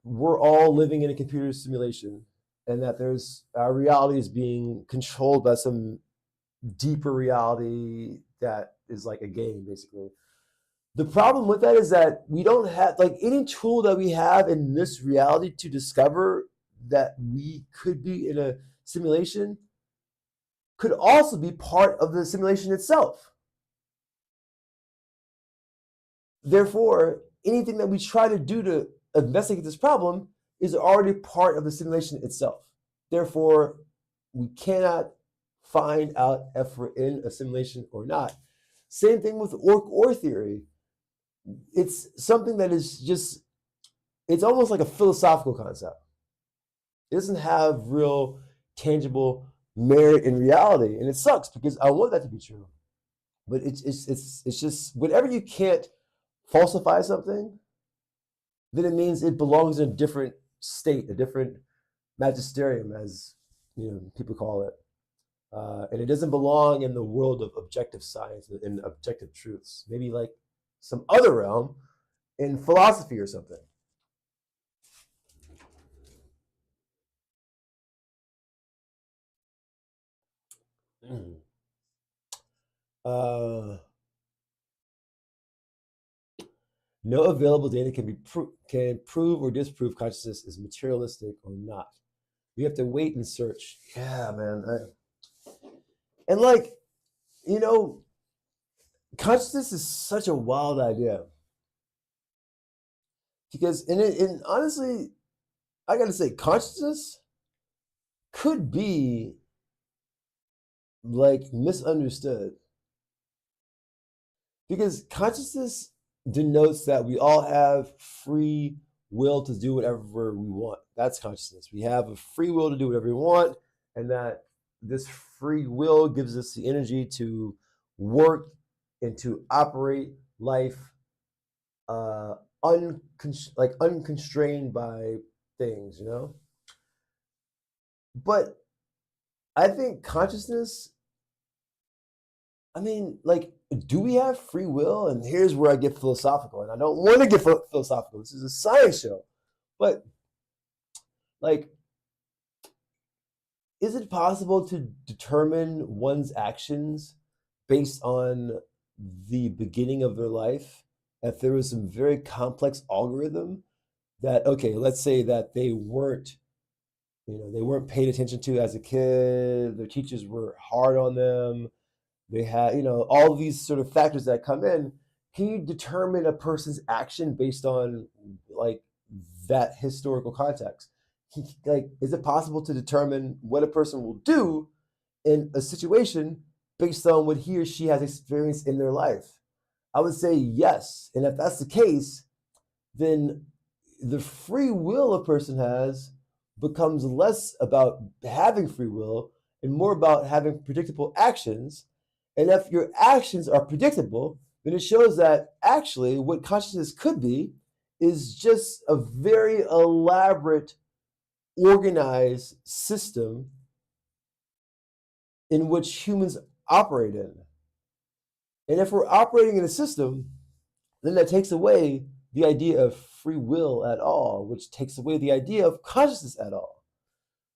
we're all living in a computer simulation, and that there's our reality is being controlled by some deeper reality that is like a game, basically. The problem with that is that we don't have like any tool that we have in this reality to discover that we could be in a simulation could also be part of the simulation itself. Therefore, anything that we try to do to investigate this problem is already part of the simulation itself. Therefore, we cannot find out if we're in a simulation or not. Same thing with or theory. It's something that is just, it's almost like a philosophical concept. It doesn't have real tangible merit in reality. And it sucks because I want that to be true. But it's just whenever you can't falsify something, then it means it belongs in a different state, a different magisterium, as people call it. And it doesn't belong in the world of objective science and objective truths. Maybe like some other realm in philosophy or something. Uh, no available data can prove or disprove consciousness is materialistic or not. We have to wait and search. Yeah, man. And like, you know, consciousness is such a wild idea because and honestly, I gotta say, consciousness could be like misunderstood because consciousness denotes that we all have free will to do whatever we want. That's consciousness. We have a free will to do whatever we want, and that this free will gives us the energy to work and to operate life unconstrained by things, But I think consciousness, I mean, like, do we have free will? And here's where I get philosophical, and I don't want to get philosophical. This is a science show. But, like, is it possible to determine one's actions based on the beginning of their life? If there was some very complex algorithm that, okay, let's say that they weren't paid attention to as a kid, their teachers were hard on them, they had, all these sort of factors that come in. Can you determine a person's action based on like that historical context? Like, is it possible to determine what a person will do in a situation based on what he or she has experienced in their life? I would say yes. And if that's the case, then the free will a person has becomes less about having free will and more about having predictable actions. And if your actions are predictable, then it shows that actually what consciousness could be is just a very elaborate, organized system in which humans operate in. And if we're operating in a system, then that takes away the idea of free will at all, which takes away the idea of consciousness at all.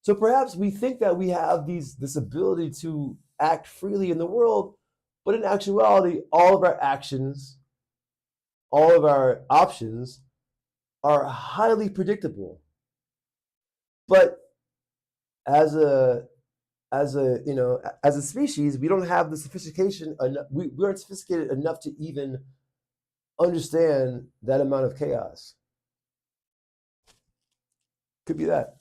So perhaps we think that we have this ability to act freely in the world, but in actuality, all of our actions, all of our options are highly predictable. But as a species, we don't have the sophistication enough, we aren't sophisticated enough to even understand that amount of chaos. Could be that.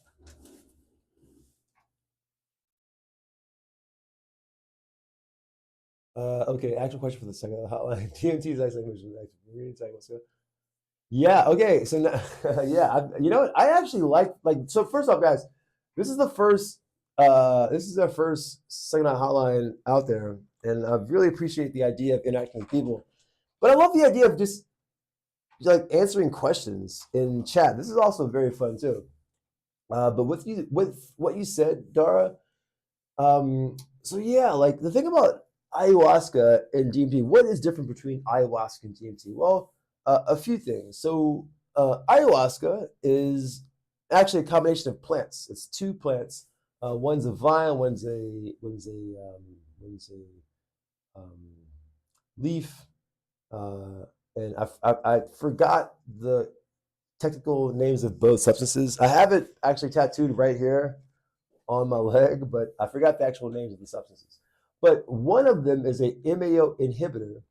Okay, actual question for the second hotline. TMT's excellent mission. Yeah, okay. So now, yeah, you know what? I actually like so first off, guys, this is the first this is our first Psychonaut Hotline out there, and I really appreciate the idea of interacting with people. But I love the idea of just like answering questions in chat. This is also very fun too. But with what you said, Dara, so yeah, like the thing about ayahuasca and DMT, what is different between ayahuasca and DMT? Well, a few things. So Ayahuasca is actually a combination of plants. It's two plants. One's a vine, one's a leaf, uh, and I forgot the technical names of both substances. I have it actually tattooed right here on my leg, but I forgot the actual names of the substances. But one of them is a MAO inhibitor,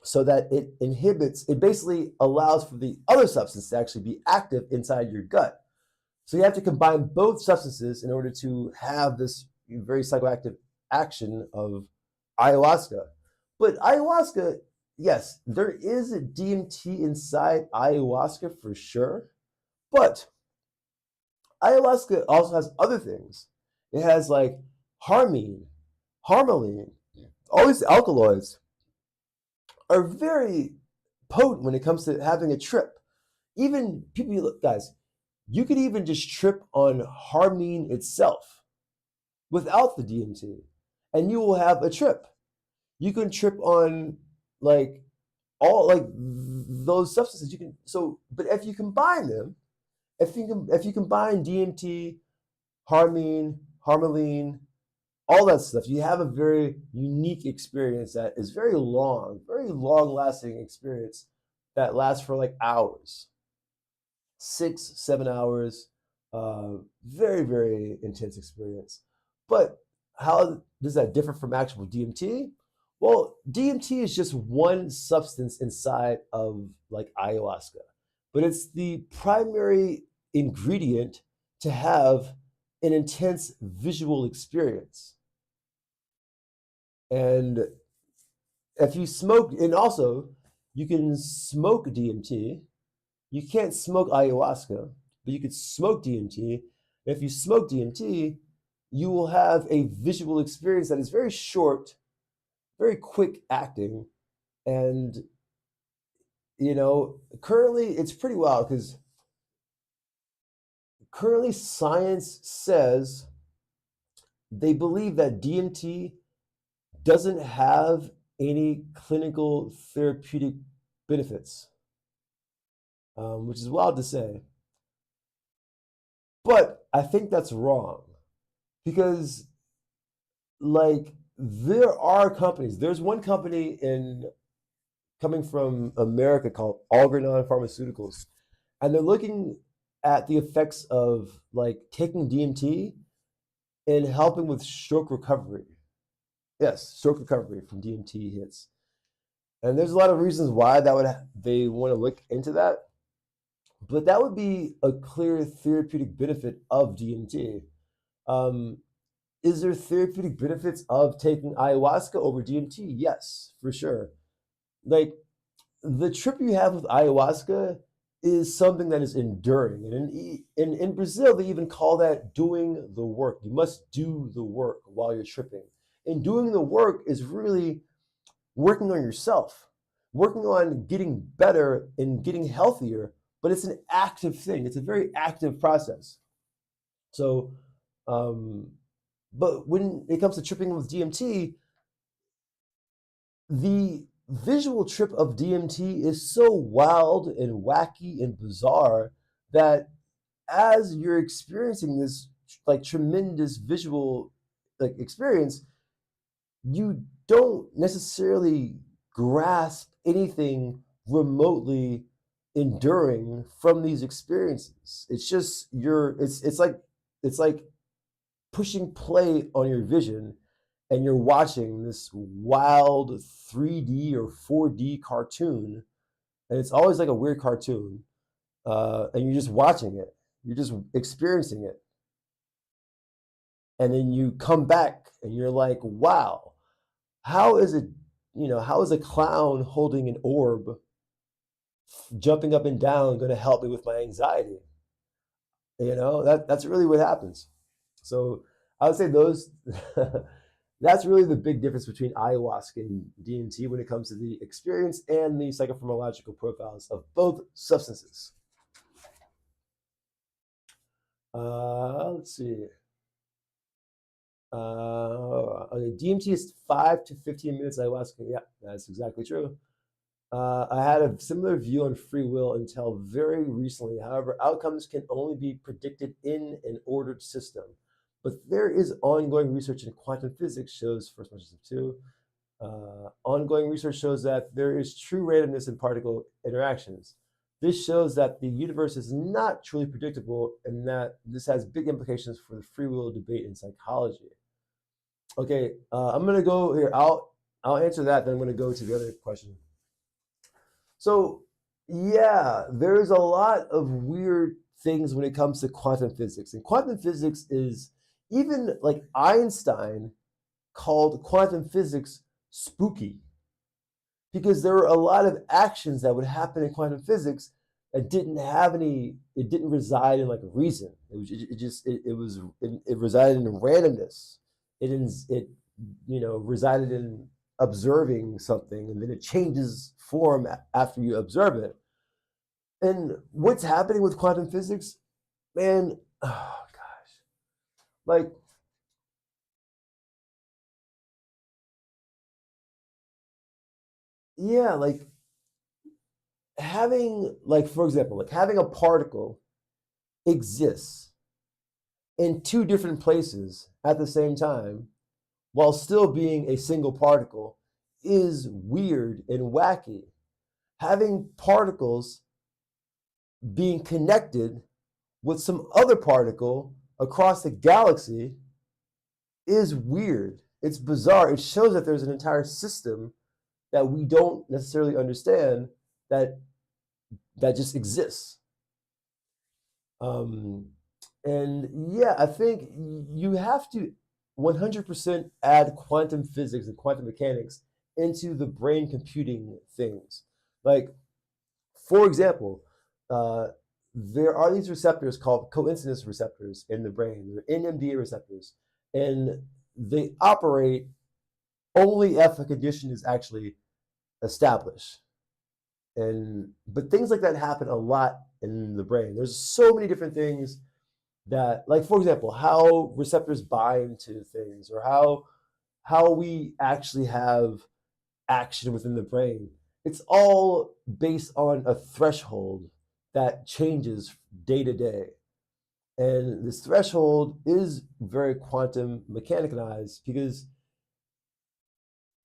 so that it basically allows for the other substance to actually be active inside your gut. So you have to combine both substances in order to have this very psychoactive action of ayahuasca. But ayahuasca, yes, there is a DMT inside ayahuasca for sure, but ayahuasca also has other things. It has like harmine, harmaline, all these alkaloids are very potent when it comes to having a trip. Even people, guys, you could even just trip on harmine itself without the DMT, and you will have a trip. You can trip on like all like those substances. You can but if you combine them, if you combine DMT, harmine, harmaline, all that stuff, you have a very unique experience that is very long lasting experience that lasts for like hours, 6, 7 hours. Very, very intense experience. But how does that differ from actual DMT? Well, DMT is just one substance inside of like ayahuasca, but it's the primary ingredient to have an intense visual experience. And if you smoke, and also you can smoke DMT. You can't smoke ayahuasca, but you could smoke DMT. If you smoke DMT, you will have a visual experience that is very short, very quick acting. And, currently it's pretty wild because currently science says they believe that DMT doesn't have any clinical therapeutic benefits, which is wild to say. But I think that's wrong because, like, there are companies. There's one company coming from America called Algernon Pharmaceuticals, and they're looking at the effects of like taking DMT and helping with stroke recovery. Yes, stroke recovery from DMT hits. And there's a lot of reasons why they want to look into that, but that would be a clear therapeutic benefit of DMT. Um, is there therapeutic benefits of taking ayahuasca over DMT? Yes, for sure. Like the trip you have with ayahuasca is something that is enduring. And in Brazil, they even call that doing the work. You must do the work while you're tripping. And doing the work is really working on yourself, working on getting better and getting healthier, but it's an active thing. It's a very active process. So, um, but when it comes to tripping with DMT, the visual trip of DMT is so wild and wacky and bizarre that as you're experiencing this like tremendous visual like experience, you don't necessarily grasp anything remotely enduring from these experiences. It's just it's like pushing play on your vision and you're watching this wild 3D or 4D cartoon, and it's always like a weird cartoon, and you're just watching it, you're just experiencing it, and then you come back and you're like, wow, how is it, how is a clown holding an orb, jumping up and down, going to help me with my anxiety? That's really what happens. So I would say those that's really the big difference between ayahuasca and DMT when it comes to the experience and the psychopharmacological profiles of both substances. Let's see. Okay, DMT is 5 to 15 minutes. Ayahuasca, yeah, that's exactly true. I had a similar view on free will until very recently. However, outcomes can only be predicted in an ordered system. But there is ongoing research in quantum physics shows, first mention of two, ongoing research shows that there is true randomness in particle interactions. This shows that the universe is not truly predictable and that this has big implications for the free will debate in psychology. Okay, I'm gonna go here. I'll answer that. Then I'm gonna go to the other question. So yeah, there's a lot of weird things when it comes to quantum physics, and quantum physics is even like Einstein called quantum physics spooky because there were a lot of actions that would happen in quantum physics that didn't have any. It didn't reside in like a reason. It resided in randomness. It resided in observing something, and then it changes form after you observe it. And what's happening with quantum physics, man? Oh gosh, like yeah, like having like for example, like having a particle exists in two different places at the same time while still being a single particle is weird and wacky. Having particles being connected with some other particle across the galaxy is weird. It's bizarre. It shows that there's an entire system that we don't necessarily understand that just exists. Um, and yeah, I think you have to 100% add quantum physics and quantum mechanics into the brain computing things. Like, for example, uh, there are these receptors called coincidence receptors in the brain. They're NMDA receptors, and they operate only if a condition is actually established. And but things like that happen a lot in the brain. There's so many different things that, like for example, how receptors bind to things, or how we actually have action within the brain. It's all based on a threshold that changes day to day. And this threshold is very quantum mechanicalized because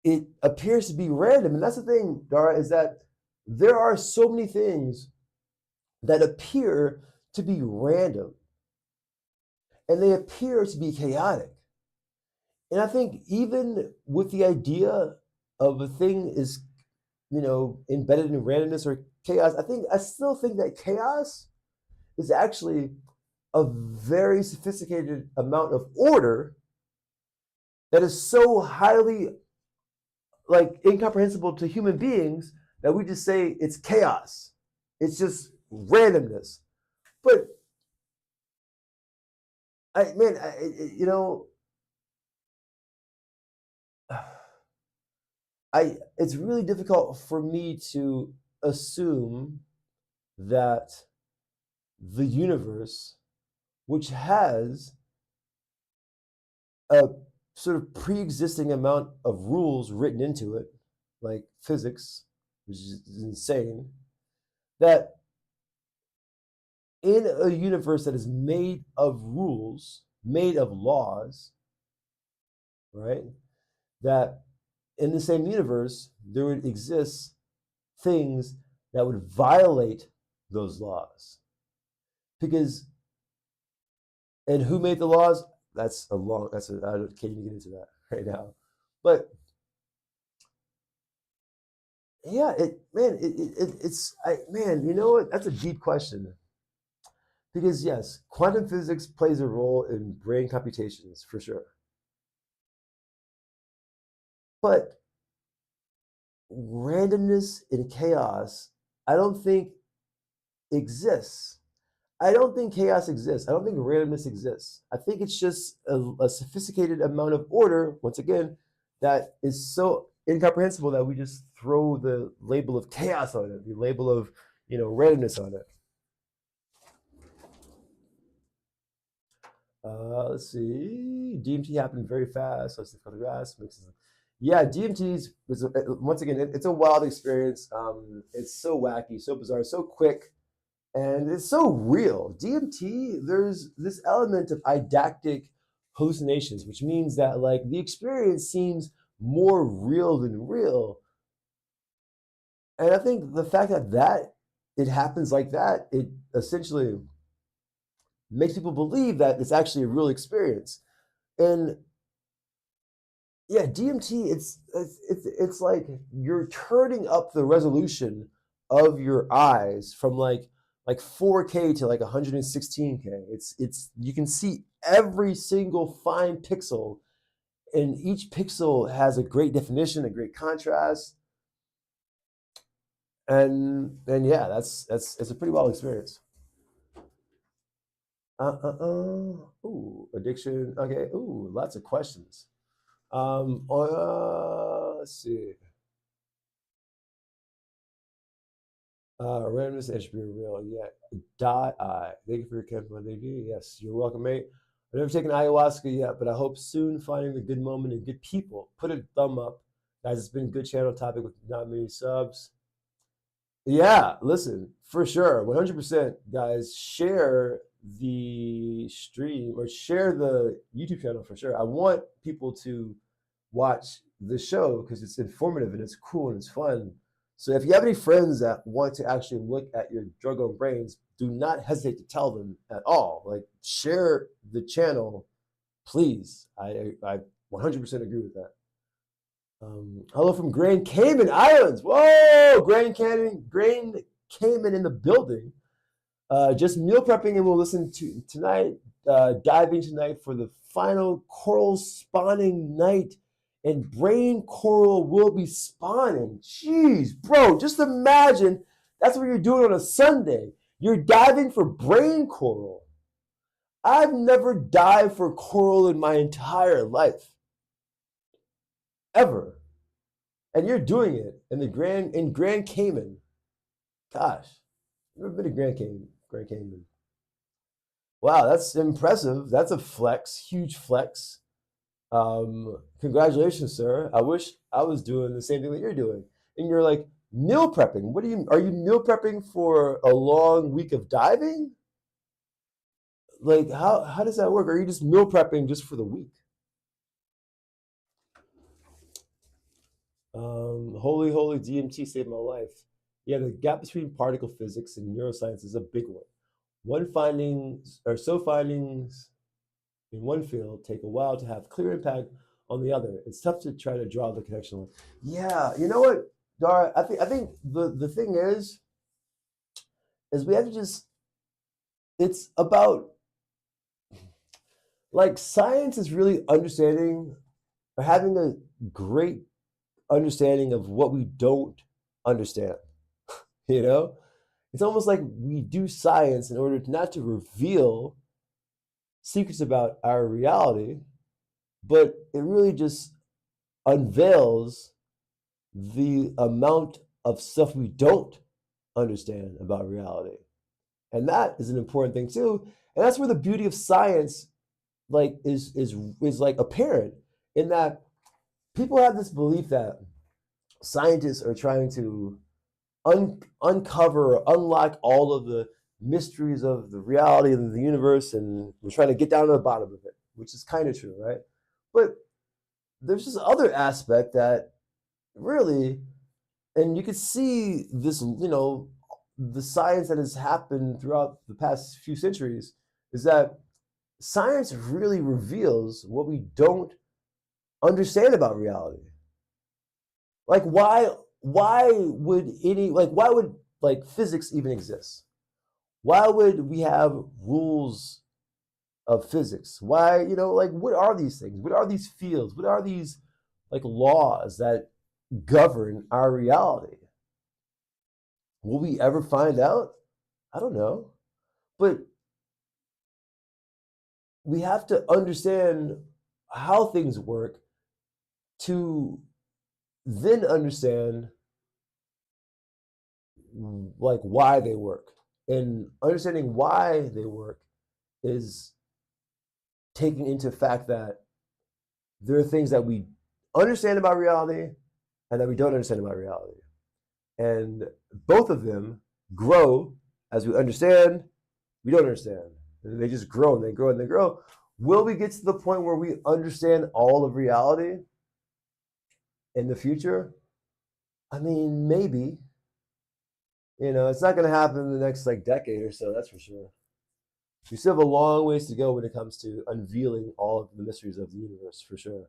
it appears to be random. And that's the thing, Dara, is that there are so many things that appear to be random and they appear to be chaotic. And I think even with the idea of a thing is, embedded in randomness or chaos, I still think that chaos is actually a very sophisticated amount of order that is so highly like incomprehensible to human beings that we just say it's chaos. It's just randomness. But I man, I it's really difficult for me to assume that the universe, which has a sort of pre-existing amount of rules written into it, like physics, which is insane, that in a universe that is made of rules, made of laws, right? That in the same universe, there would exist things that would violate those laws. Because, and who made the laws? I can't even get into that right now. But yeah, man, you know what? That's a deep question. Because yes, quantum physics plays a role in brain computations for sure. But randomness and chaos, I don't think exists. I don't think chaos exists. I don't think randomness exists. I think it's just a sophisticated amount of order, once again, that is so incomprehensible that we just throw the label of chaos on it, the label of, randomness on it. Let's see. DMT happened very fast. Let's see, photographs. Mixes. Yeah, once again, it's a wild experience. It's so wacky, so bizarre, so quick, and it's so real. DMT, there's this element of eidactic hallucinations, which means that like the experience seems more real than real. And I think the fact that it happens like that, it essentially makes people believe that it's actually a real experience. And yeah, DMT, it's like you're turning up the resolution of your eyes from like 4K to like 116K. It's you can see every single fine pixel, and each pixel has a great definition, a great contrast, and yeah, that's it's a pretty wild experience. Ooh, addiction. Okay. Ooh, lots of questions. Let's see. Randomness and should be real. Yeah. Dot I. Thank you for your compliment. Thank you. Yes, you're welcome, mate. I've never taken ayahuasca yet, but I hope soon finding the good moment and good people. Put a thumb up. Guys, it's been a good channel topic with not many subs. Yeah, listen, for sure. 100%, guys, share the stream or share the YouTube channel for sure. I want people to watch the show because it's informative and it's cool and it's fun. So if you have any friends that want to actually look at your drug on brains, do not hesitate to tell them at all. Like share the channel, please. I 100% agree with that. Hello from Grand Cayman Islands. Whoa, Grand Cayman in the building. Just meal prepping, and we'll listen to tonight. Diving tonight for the final coral spawning night, and brain coral will be spawning. Jeez, bro, just imagine that's what you're doing on a Sunday. You're diving for brain coral. I've never dived for coral in my entire life, ever. And you're doing it in Grand Cayman. Gosh, never been to Grand Cayman. Grand Cayman. Wow, that's impressive. That's a flex, huge flex. Congratulations, sir. I wish I was doing the same thing that you're doing. And you're like meal prepping. What are you meal prepping for a long week of diving? Like how does that work? Are you just meal prepping just for the week? Holy DMT saved my life. Yeah, the gap between particle physics and neuroscience is a big one. Findings in one field take a while to have clear impact on the other. It's tough to try to draw the connection line. Yeah, you know what, Dara? I think the thing is we have to just it's about like science is really understanding or having a great understanding of what we don't understand. You know, it's almost like we do science in order not to reveal secrets about our reality, but it really just unveils the amount of stuff we don't understand about reality. And that is an important thing too. And that's where the beauty of science like is like apparent in that people have this belief that scientists are trying to uncover or unlock all of the mysteries of the reality of the universe, and we're trying to get down to the bottom of it, which is kind of true, right? But there's this other aspect that really, and you could see this, the science that has happened throughout the past few centuries is that science really reveals what we don't understand about reality. Like why would like physics even exist? Why would we have rules of physics? Why, like what are these things? What are these fields? What are these like laws that govern our reality? Will we ever find out? I don't know. But we have to understand how things work to then understand like why they work. And understanding why they work is taking into fact that there are things that we understand about reality and that we don't understand about reality. And both of them grow as we understand, we don't understand. And they just grow and they grow and they grow. Will we get to the point where we understand all of reality in the future? I mean, maybe. It's not going to happen in the next like decade or so, that's for sure. We still have a long ways to go when it comes to unveiling all of the mysteries of the universe, for sure.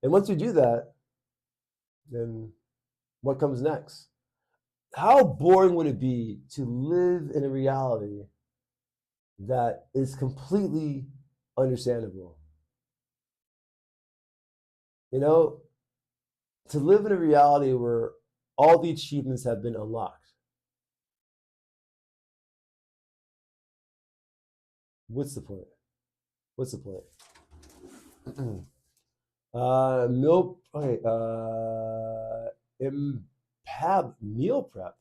And once we do that, then what comes next? How boring would it be to live in a reality that is completely understandable? You know, to live in a reality where all the achievements have been unlocked. What's the point? What's the point? Meal, okay, meal prep.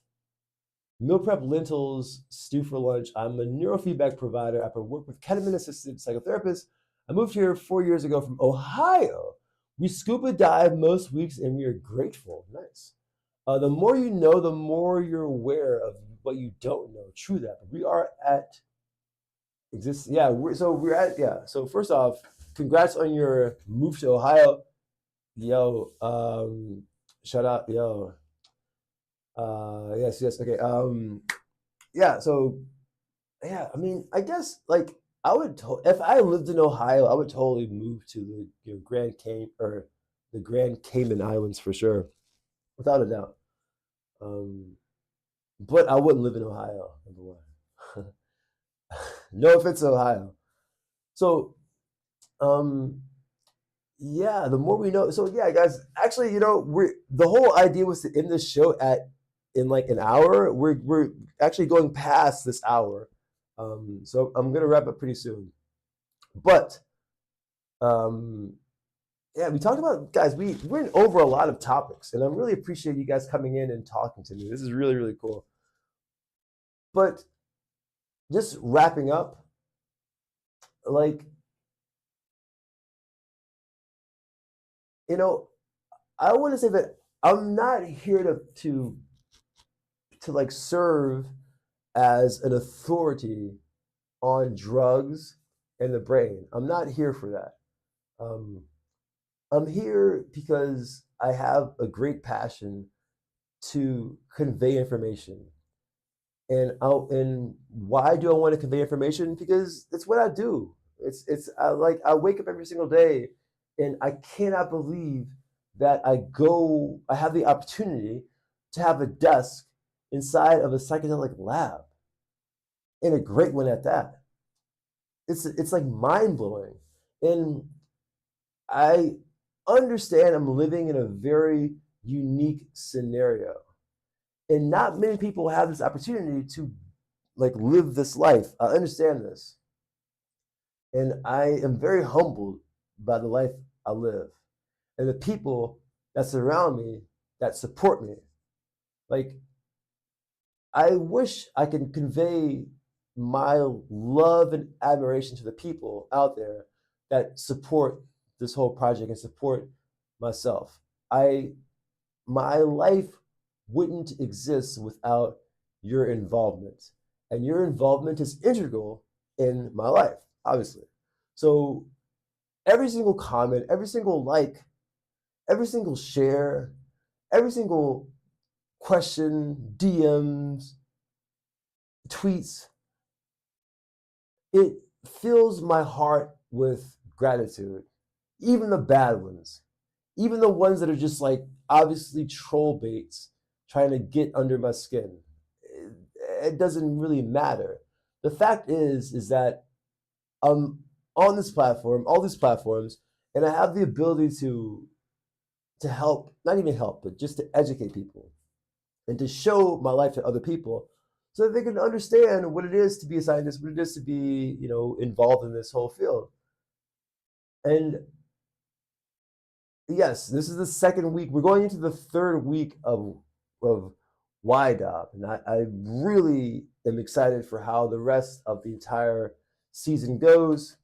Meal prep lentils stew for lunch. I'm a neurofeedback provider. I've worked with ketamine-assisted psychotherapists. I moved here 4 years ago from Ohio. We scuba dive most weeks, and we are grateful. Nice. The more you know, the more you're aware of what you don't know. True that. But we are at exist. Yeah. We're at yeah. So first off, congrats on your move to Ohio. Yo, shout out, yo. Yes, yes. Okay. Yeah. So yeah. I mean, I guess like if I lived in Ohio, I would totally move to the Grand Cayman Islands for sure, without a doubt. Um, but I wouldn't live in Ohio, number one. No offense to Ohio. So, um, yeah, the more we know. So yeah, guys, actually, we're the whole idea was to end this show at in like an hour. We're actually going past this hour. So I'm gonna wrap up pretty soon. But um, yeah, we talked about guys. We went over a lot of topics, and I really appreciate you guys coming in and talking to me. This is really really cool. But just wrapping up, like you know, I want to say that I'm not here to like serve as an authority on drugs and the brain. I'm not here for that. Um, I'm here because I have a great passion to convey information. And why do I want to convey information? Because it's what I do. I wake up every single day and I cannot believe that I have the opportunity to have a desk inside of a psychedelic lab, and a great one at that. It's like mind blowing. And I understand I'm living in a very unique scenario. And not many people have this opportunity to like live this life. I understand this. And I am very humbled by the life I live and the people that surround me that support me. Like I wish I could convey my love and admiration to the people out there that support this whole project and support myself. I My life wouldn't exist without your involvement. And your involvement is integral in my life, obviously. So every single comment, every single like, every single share, every single question, DMs, tweets, it fills my heart with gratitude. Even the bad ones, even the ones that are just like obviously troll baits trying to get under my skin. It doesn't really matter. The fact is that I'm on this platform, all these platforms, and I have the ability to help, not even help, but just to educate people and to show my life to other people so that they can understand what it is to be a scientist, what it is to be, involved in this whole field. And yes, this is the second week. We're going into the third week of YDOB, and I really am excited for how the rest of the entire season goes.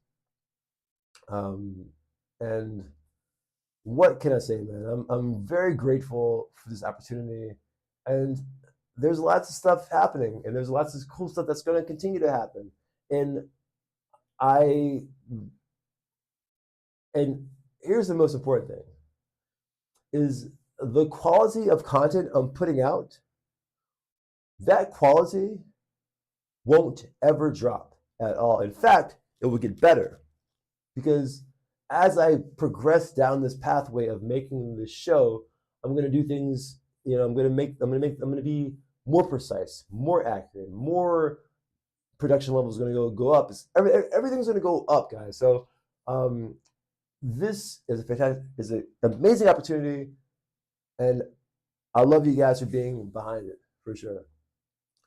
And what can I say, man? I'm very grateful for this opportunity, and there's lots of stuff happening, and there's lots of cool stuff that's going to continue to happen. And I and here's the most important thing is the quality of content I'm putting out. That quality won't ever drop at all. In fact, it will get better because as I progress down this pathway of making this show, I'm going to do things, I'm going to be more precise, more accurate, more production level is going to go up. Everything's going to go up, guys. So this is a fantastic, is an amazing opportunity, and I love you guys for being behind it for sure.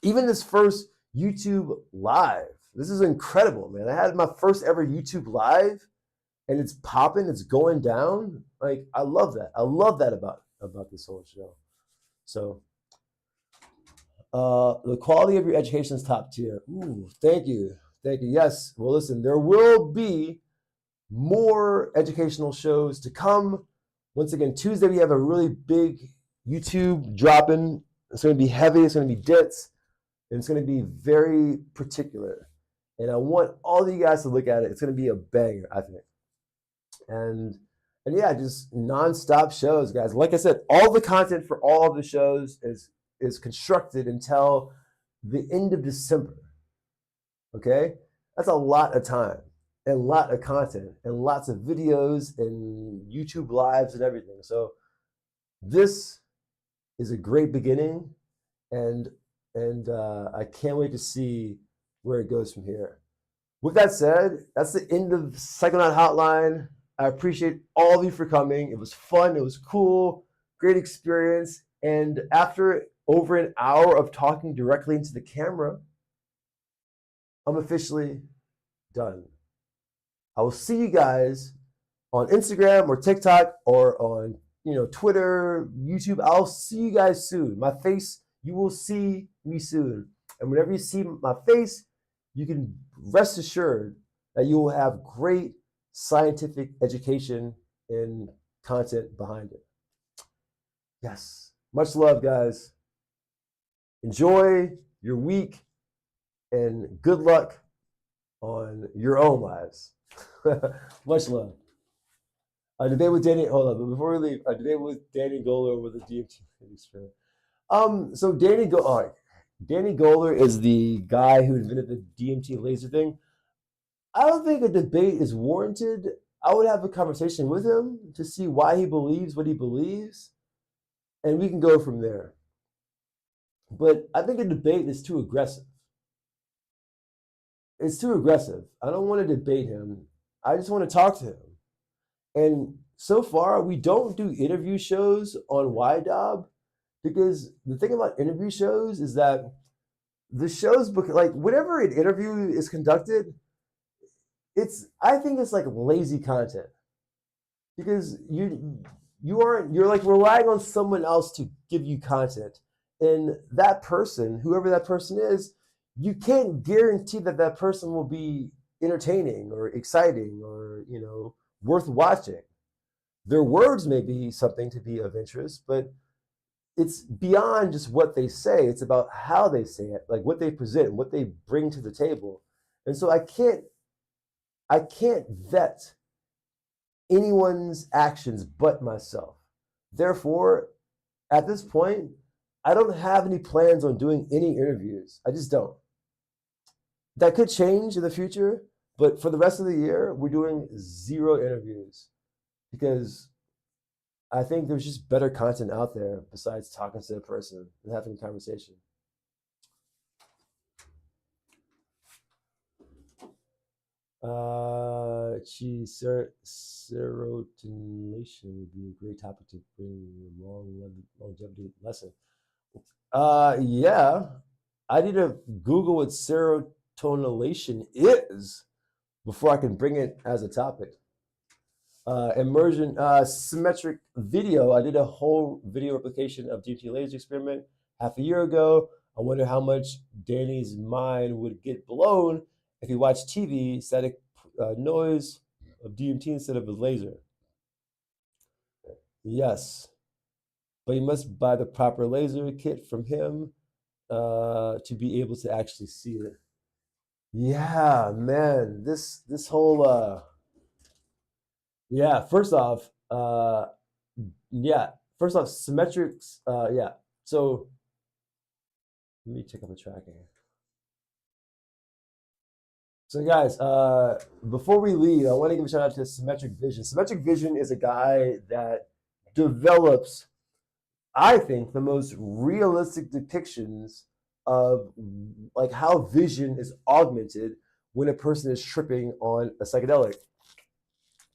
Even this first YouTube live, this is incredible, man. I had my first ever YouTube live, and it's popping, it's going down. Like I love that. I love that about this whole show. So the quality of your education is top tier. Ooh, thank you. Thank you. Yes. Well, listen, there will be more educational shows to come. Once again, Tuesday, we have a really big YouTube dropping. It's going to be heavy. It's going to be dense. And it's going to be very particular. And I want all of you guys to look at it. It's going to be a banger, I think. And yeah, just nonstop shows, guys. Like I said, all the content for all of the shows is constructed until the end of December. Okay? That's a lot of time and a lot of content and lots of videos and YouTube lives and everything. So this is a great beginning, and I can't wait to see where it goes from here. With that said, that's the end of Psychonaut Hotline. I appreciate all of you for coming. It was fun. It was cool. Great experience. And after over an hour of talking directly into the camera, I'm officially done. I will see you guys on Instagram or TikTok or on Twitter, YouTube. I'll see you guys soon. My face, you will see me soon. And whenever you see my face, you can rest assured that you will have great scientific education and content behind it. Yes. Much love, guys. Enjoy your week and good luck on your own lives. Much love. A debate with Danny. Hold on, but before we leave, a debate with Danny Goller over the DMT experiment. So Danny Goller is the guy who invented the DMT laser thing. I don't think a debate is warranted. I would have a conversation with him to see why he believes what he believes, and we can go from there. But I think a debate is too aggressive. It's too aggressive. I don't want to debate him. I just want to talk to him. And so far, we don't do interview shows on YDOB because the thing about interview shows is that the shows, like whenever an interview is conducted, I think it's like lazy content because you're like relying on someone else to give you content, and that person, whoever that person is, you can't guarantee that that person will be entertaining or exciting or worth watching. Their words may be something to be of interest, but it's beyond just what they say. It's about how they say it, like what they present, what they bring to the table. And so I can't vet anyone's actions but myself. Therefore, at this point, I don't have any plans on doing any interviews. I just don't. That could change in the future, but for the rest of the year, we're doing 0 interviews because I think there's just better content out there besides talking to a person and having a conversation. Serotonation would be a great topic to bring longevity lesson. Yeah, I need to Google what serotonation is before I can bring it as a topic. Immersion, symmetric video. I did a whole video replication of DMT laser experiment half a year ago. I wonder how much Danny's mind would get blown if he watched TV, static noise of DMT instead of a laser. Yes, but you must buy the proper laser kit from him to be able to actually see it. Yeah, man, this whole yeah. Yeah, first off, symmetrics. Yeah. So let me check out the tracking. So guys, before we leave, I want to give a shout out to Symmetric Vision. Symmetric Vision is a guy that develops, I think, the most realistic depictions of like how vision is augmented when a person is tripping on a psychedelic.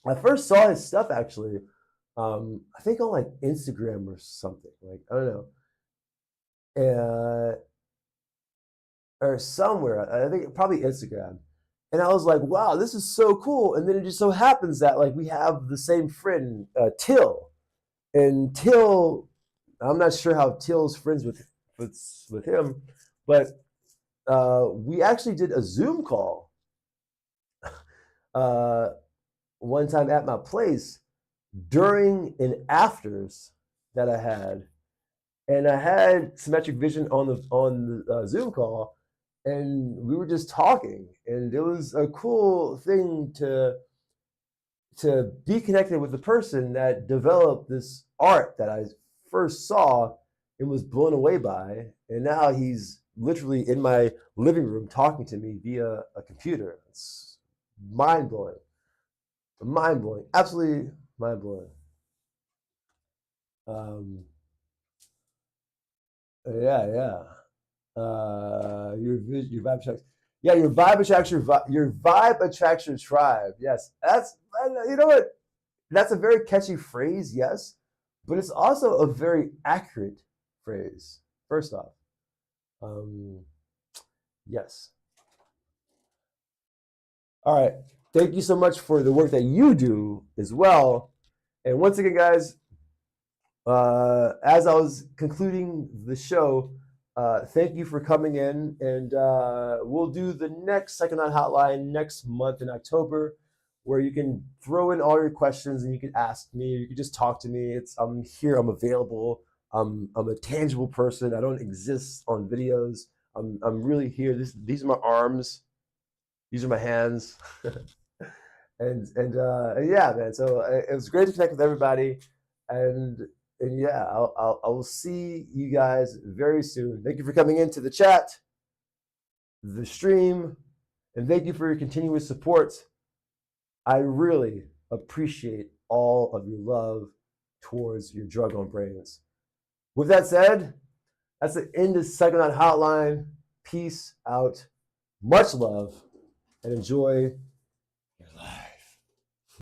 I first saw his stuff actually, I think on like Instagram or something. Like I don't know, or somewhere. I think probably Instagram. And I was like, wow, this is so cool. And then it just so happens that like we have the same friend, Till, and Till. I'm not sure how Till's friends with him, but we actually did a Zoom call uh, one time at my place during and afters that I had, and I had Symmetric Vision on the Zoom call, and we were just talking, and it was a cool thing to be connected with the person that developed this art that I first saw and was blown away by, and now he's literally in my living room talking to me via a computer. It's mind blowing, absolutely mind blowing. Um, yeah, yeah. Your vibe attracts. Yeah, your vibe attracts your tribe. Yes, that's you know what. That's a very catchy phrase. Yes, but it's also a very accurate phrase. First off, um, yes. All right. Thank you so much for the work that you do as well. And once again, guys, as I was concluding the show, thank you for coming in, and we'll do the next Psychonaut Hotline next month in October, where you can throw in all your questions and you can ask me, or you can just talk to me. I'm here, I'm available. I'm a tangible person. I don't exist on videos. I'm really here. These are my arms. These are my hands. And yeah, man. So it was great to connect with everybody, and and yeah, I will see you guys very soon. Thank you for coming into the chat, the stream, and thank you for your continuous support. I really appreciate all of your love towards your drug on brains. With that said, that's the end of Psychonaut Hotline. Peace out, much love, and enjoy